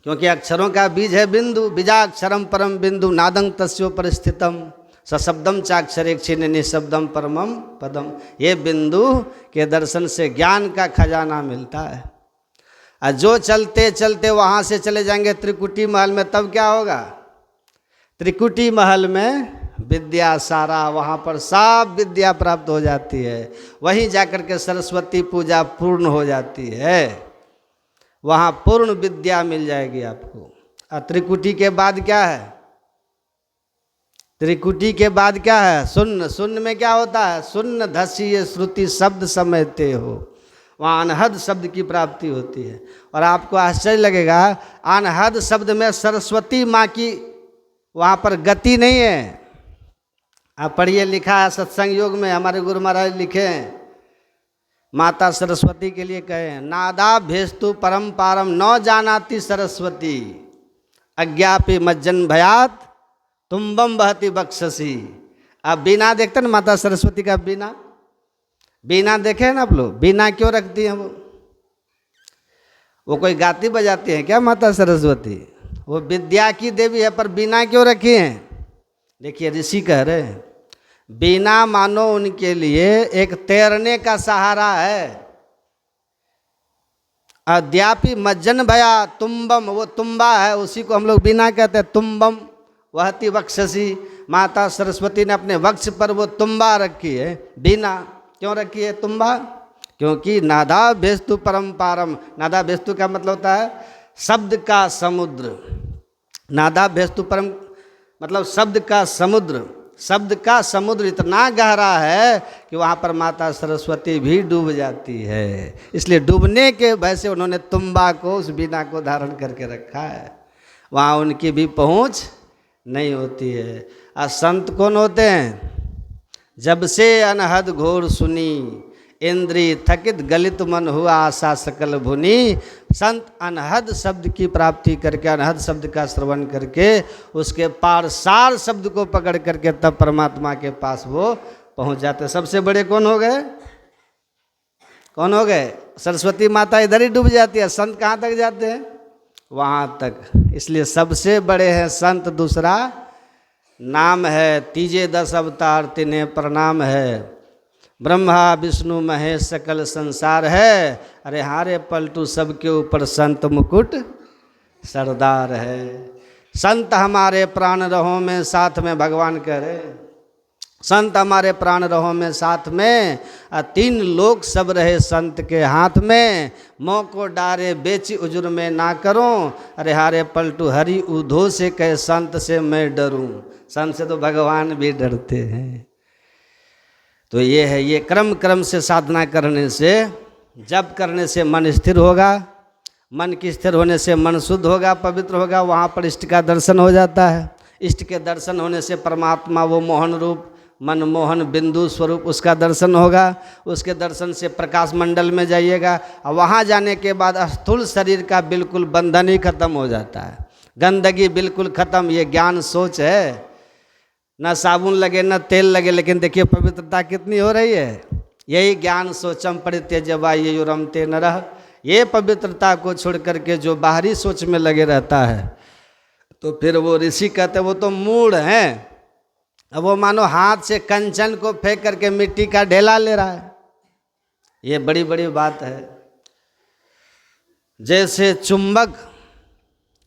क्योंकि अक्षरों का बीज है बिंदु, बीजाक्षरम परम बिंदु नादं तस्यो परिस्थितम सशब्दम चाक्षरेक्षिण निशब्दम परमम पदम। ये बिंदु के दर्शन से ज्ञान का खजाना मिलता है। और जो चलते चलते वहाँ से चले जाएंगे त्रिकुटी महल में, तब क्या होगा? त्रिकुटी महल में विद्या सारा, वहाँ पर सब विद्या प्राप्त हो जाती है। वहीं जाकर के सरस्वती पूजा पूर्ण हो जाती है, वहाँ पूर्ण विद्या मिल जाएगी आपको। और त्रिकुटी के बाद क्या है? त्रिकुटी के बाद क्या है? शून्य। शून्य में क्या होता है? शून्य धसी श्रुति शब्द समझते हो, वहाँ अनहद शब्द की प्राप्ति होती है। और आपको आश्चर्य लगेगा, अनहद शब्द में सरस्वती माँ की वहाँ पर गति नहीं है। आप पढ़िए, लिखा है सत्संग योग में, हमारे गुरु महाराज लिखे हैं, माता सरस्वती के लिए कहे, नादा भेस्तु परम पारम न जानाति सरस्वती अज्ञापि मज्जन भयात तुम्बम बहती बक्षसी। अब बीना देखते ना माता सरस्वती का, बीना, बीना देखे ना आप लोग? बीना क्यों रखती हैं वो कोई गाती बजाती हैं क्या माता सरस्वती? वो विद्या की देवी है, पर बीना क्यों रखी हैं? देखिए ऋषि कह रहे हैं, बीना मानो उनके लिए एक तैरने का सहारा है। अद्यापि मज्जन भया तुम्बम, वो तुम्बा है, उसी को हम लोग बीना कहते हैं। तुम्बम वहती वक्षसी, माता सरस्वती ने अपने वक्ष पर वो तुम्बा रखी है। बीना क्यों रखी है तुम्बा? क्योंकि नादा भेस्तु परम पारम। नादा भेस्तु का मतलब होता है शब्द का समुद्र। नादा भेस्तु परम मतलब शब्द का समुद्र। शब्द का समुद्र इतना गहरा है कि वहाँ पर माता सरस्वती भी डूब जाती है। इसलिए डूबने के वैसे उन्होंने तुम्बा को, उस बीना को धारण करके रखा है, वहाँ उनकी भी पहुँच नहीं होती है। और संत कौन होते हैं? जब से अनहद घोर सुनी इंद्री थकित गलित मन हुआ आशा सकल भुनी। संत अनहद शब्द की प्राप्ति करके, अनहद शब्द का श्रवण करके, उसके पारसार शब्द को पकड़ करके तब परमात्मा के पास वो पहुंच जाते। सबसे बड़े कौन हो गए? कौन हो गए? सरस्वती माता इधर ही डूब जाती है, संत कहाँ तक जाते हैं? वहाँ तक। इसलिए सबसे बड़े हैं संत। दूसरा नाम है, तीजे 10 अवतार तिन्हें प्रणाम है, ब्रह्मा विष्णु महेश सकल संसार है, अरे हारे पलटू सबके ऊपर संत मुकुट सरदार है। संत हमारे प्राण रहो में साथ में, भगवान कह रहे, संत हमारे प्राण रहो में साथ में, 3 लोग सब रहे संत के हाथ में, मोह को डारे बेची उजुर में ना करूं, अरे हारे पलटू हरि उधो से कहे संत से मैं डरूं। संत से तो भगवान भी डरते हैं। तो ये है, ये क्रम क्रम से साधना करने से, जब करने से मन स्थिर होगा, मन की स्थिर होने से मन शुद्ध होगा, पवित्र होगा, वहाँ पर इष्ट का दर्शन हो जाता है। इष्ट के दर्शन होने से परमात्मा वो मोहन रूप, मनमोहन बिंदु स्वरूप, उसका दर्शन होगा। उसके दर्शन से प्रकाश मंडल में जाइएगा, और वहाँ जाने के बाद स्थूल शरीर का बिल्कुल बंधन ही खत्म हो जाता है, गंदगी बिल्कुल खत्म। ये ज्ञान सोच है, न साबुन लगे न तेल लगे, लेकिन देखिए पवित्रता कितनी हो रही है। यही ज्ञान सोचम परित्यज्य ये रमते न रह। ये पवित्रता को छोड़ करके जो बाहरी सोच में लगे रहता है, तो फिर वो ऋषि कहते वो तो मूढ़ हैं। अब वो मानो हाथ से कंचन को फेंक करके मिट्टी का ढेला ले रहा है। ये बड़ी बड़ी बात है। जैसे चुंबक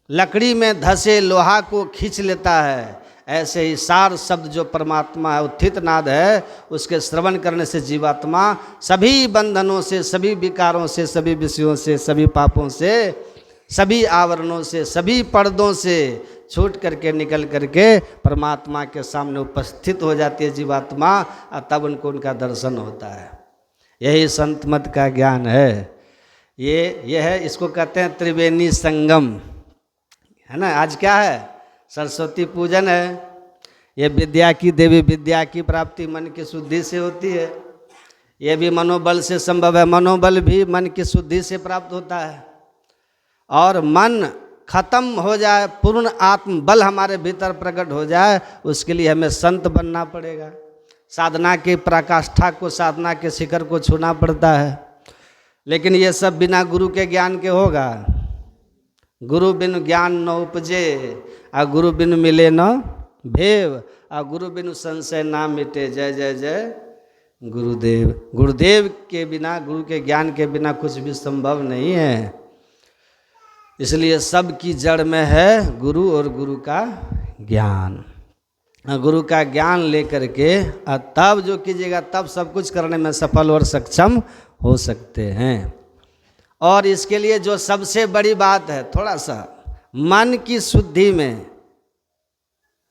लकड़ी में धसे लोहा को खींच लेता है, ऐसे ही सार शब्द जो परमात्मा है, उत्थित नाद है, उसके श्रवण करने से जीवात्मा सभी बंधनों से, सभी विकारों से, सभी विषयों से, सभी पापों से, सभी आवरणों से, सभी पर्दों से छूट करके, निकल करके परमात्मा के सामने उपस्थित हो जाती है जीवात्मा, और तब उनको उनका दर्शन होता है। यही संत मत का ज्ञान है। ये है, इसको कहते हैं त्रिवेणी संगम, है ना। आज क्या है, सरस्वती पूजन है। ये विद्या की देवी, विद्या की प्राप्ति मन की शुद्धि से होती है। ये भी मनोबल से संभव है, मनोबल भी मन की शुद्धि से प्राप्त होता है। और मन खत्म हो जाए, पूर्ण आत्म बल हमारे भीतर प्रकट हो जाए, उसके लिए हमें संत बनना पड़ेगा। साधना की पराकाष्ठा को, साधना के शिखर को छूना पड़ता है। लेकिन ये सब बिना गुरु के ज्ञान के होगा। गुरु बिन ज्ञान न उपजे, आ गुरु बिन मिले न भेव, आ गुरु बिन संशय ना मिटे। जय जय जय गुरुदेव। गुरुदेव के बिना, गुरु के ज्ञान के बिना कुछ भी संभव नहीं है। इसलिए सब की जड़ में है गुरु और गुरु का ज्ञान। गुरु का ज्ञान लेकर के तब जो कीजिएगा, तब सब कुछ करने में सफल और सक्षम हो सकते हैं। और इसके लिए जो सबसे बड़ी बात है, थोड़ा सा मन की शुद्धि में,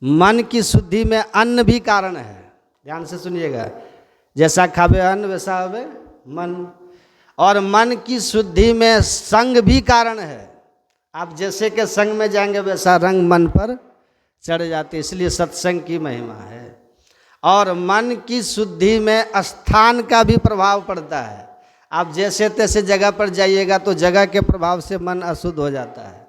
मन की शुद्धि में अन्न भी कारण है। ध्यान से सुनिएगा, जैसा खावे अन्न वैसा होवे मन। और मन की शुद्धि में संग भी कारण है। आप जैसे के संग में जाएंगे वैसा रंग मन पर चढ़ जाते, इसलिए सत्संग की महिमा है। और मन की शुद्धि में स्थान का भी प्रभाव पड़ता है। आप जैसे तैसे जगह पर जाइएगा तो जगह के प्रभाव से मन अशुद्ध हो जाता है।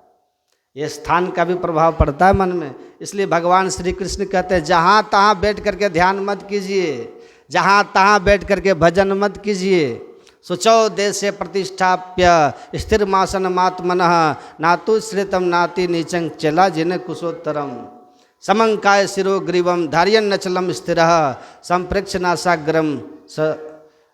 ये स्थान का भी प्रभाव पड़ता है मन में। इसलिए भगवान श्री कृष्ण कहते हैं, जहाँ तहाँ बैठ करके ध्यान मत कीजिए, जहाँ तहाँ बैठ करके भजन मत कीजिए। शुचौ देशे प्रतिष्ठाप्य स्थिर मासन मात्मनः, नातु श्रितम नाति नीचं चला जिन कुशोत्तरम, समंकाय शिरो ग्रीवम धार्यन नचलम स्थिरः, संप्रेक्ष नासाग्रम स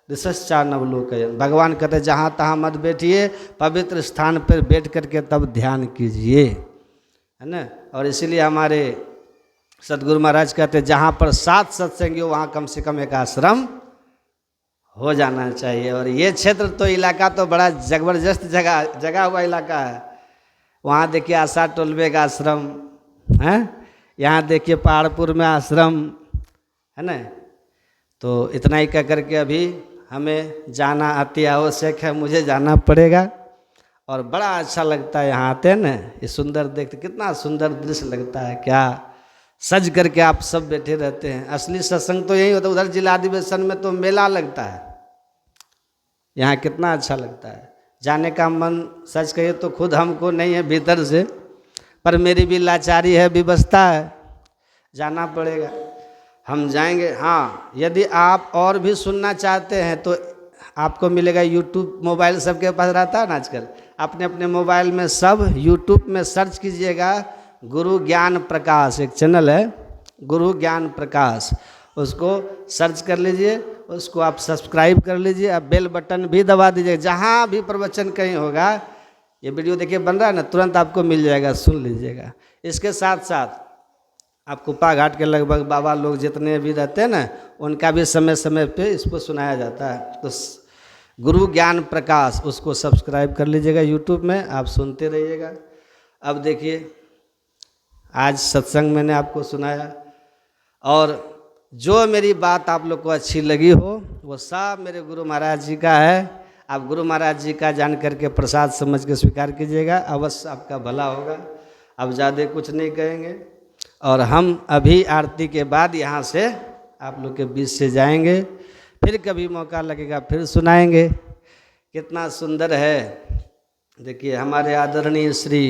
दिशश्चानवलोकयन्। भगवान कहते जहाँ तहाँ मत बैठिए, पवित्र स्थान पर बैठ करके तब ध्यान कीजिए, है ना। और इसीलिए हमारे सदगुरु महाराज कहते जहाँ पर 7 सत्संगी हो वहाँ कम से कम एक आश्रम हो जाना चाहिए। और ये क्षेत्र तो, इलाका तो बड़ा जबरदस्त जगह हुआ इलाका है। वहाँ देखिए आशा टोलवे का आश्रम है, यहाँ देखिए पहाड़पुर में आश्रम है ना। तो इतना ही कह करके अभी हमें जाना अति आवश्यक है, मुझे जाना पड़ेगा। और बड़ा अच्छा लगता है यहाँ आते हैं ना, ये सुंदर देखते, कितना सुंदर दृश्य लगता है। क्या सज करके आप सब बैठे रहते हैं। असली सत्संग तो यही होता है। उधर जिला अधिवेशन में तो मेला लगता है, यहाँ कितना अच्छा लगता है। जाने का मन सच कहिए तो खुद हमको नहीं है भीतर से, पर मेरी भी लाचारी है, व्यवस्था है, जाना पड़ेगा। हम जाएंगे। हाँ, यदि आप और भी सुनना चाहते हैं तो आपको मिलेगा यूट्यूब, मोबाइल सबके पास रहता है ना आजकल। अपने अपने मोबाइल में सब यूट्यूब में सर्च कीजिएगा, गुरु ज्ञान प्रकाश एक चैनल है, गुरु ज्ञान प्रकाश, उसको सर्च कर लीजिए, उसको आप सब्सक्राइब कर लीजिए, आप बेल बटन भी दबा दीजिए। जहाँ भी प्रवचन कहीं होगा, ये वीडियो देखिए बन रहा है ना, तुरंत आपको मिल जाएगा, सुन लीजिएगा। इसके साथ साथ आप कुप्पा घाट के लगभग बाबा लोग जितने भी रहते हैं ना, उनका भी समय समय पे इसको सुनाया जाता है। तो गुरु ज्ञान प्रकाश, उसको सब्सक्राइब कर लीजिएगा यूट्यूब में, आप सुनते रहिएगा। अब देखिए, आज सत्संग मैंने आपको सुनाया, और जो मेरी बात आप लोग को अच्छी लगी हो वो सब मेरे गुरु महाराज जी का है। आप गुरु महाराज जी का जान करके प्रसाद समझ के स्वीकार कीजिएगा, अवश्य आपका भला होगा। अब ज़्यादा कुछ नहीं कहेंगे। और हम अभी आरती के बाद यहाँ से आप लोग के बीच से जाएंगे, फिर कभी मौका लगेगा फिर सुनाएंगे। कितना सुंदर है। देखिए हमारे आदरणीय श्री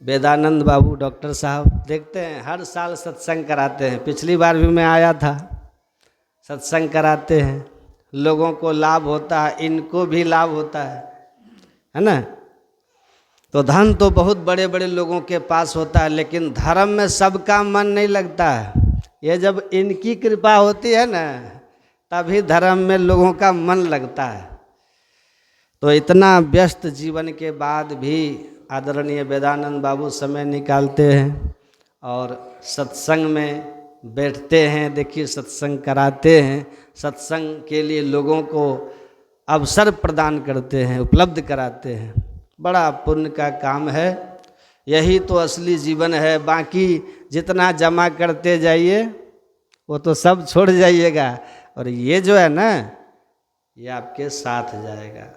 वेदानंद बाबू डॉक्टर साहब, देखते हैं हर साल सत्संग कराते हैं। पिछली बार भी मैं आया था, सत्संग कराते हैं, लोगों को लाभ होता है, इनको भी लाभ होता है ना। तो धन तो बहुत बड़े बड़े लोगों के पास होता है, लेकिन धर्म में सबका मन नहीं लगता है। ये जब इनकी कृपा होती है ना, तभी धर्म में लोगों का मन लगता है। तो इतना व्यस्त जीवन के बाद भी आदरणीय वेदानंद बाबू समय निकालते हैं और सत्संग में बैठते हैं। देखिए सत्संग कराते हैं, सत्संग के लिए लोगों को अवसर प्रदान करते हैं, उपलब्ध कराते हैं। बड़ा पुण्य का काम है। यही तो असली जीवन है। बाकी जितना जमा करते जाइए वो तो सब छोड़ जाइएगा, और ये जो है ना, ये आपके साथ जाएगा।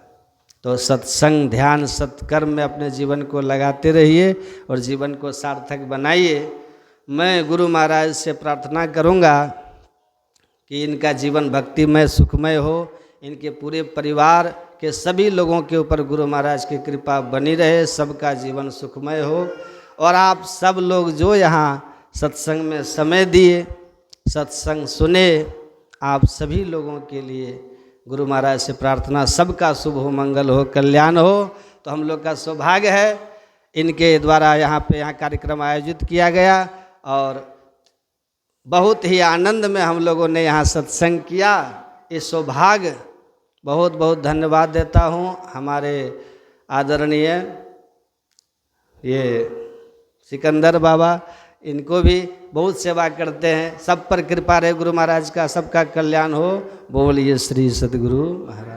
तो सत्संग, ध्यान, सत्कर्म में अपने जीवन को लगाते रहिए और जीवन को सार्थक बनाइए। मैं गुरु महाराज से प्रार्थना करूँगा कि इनका जीवन भक्तिमय, सुखमय हो, इनके पूरे परिवार के सभी लोगों के ऊपर गुरु महाराज की कृपा बनी रहे, सबका जीवन सुखमय हो। और आप सब लोग जो यहाँ सत्संग में समय दिए, सत्संग सुने, आप सभी लोगों के लिए गुरु महाराज से प्रार्थना, सबका शुभ हो, मंगल हो, कल्याण हो। तो हम लोग का सौभाग्य है, इनके द्वारा यहाँ कार्यक्रम आयोजित किया गया और बहुत ही आनंद में हम लोगों ने यहाँ सत्संग किया। इस सौभाग्य, बहुत बहुत धन्यवाद देता हूँ हमारे आदरणीय ये सिकंदर बाबा, इनको भी बहुत सेवा करते हैं। सब पर कृपा रहे गुरु महाराज का, सबका कल्याण हो। बोलिए श्री सद्गुरु महाराज।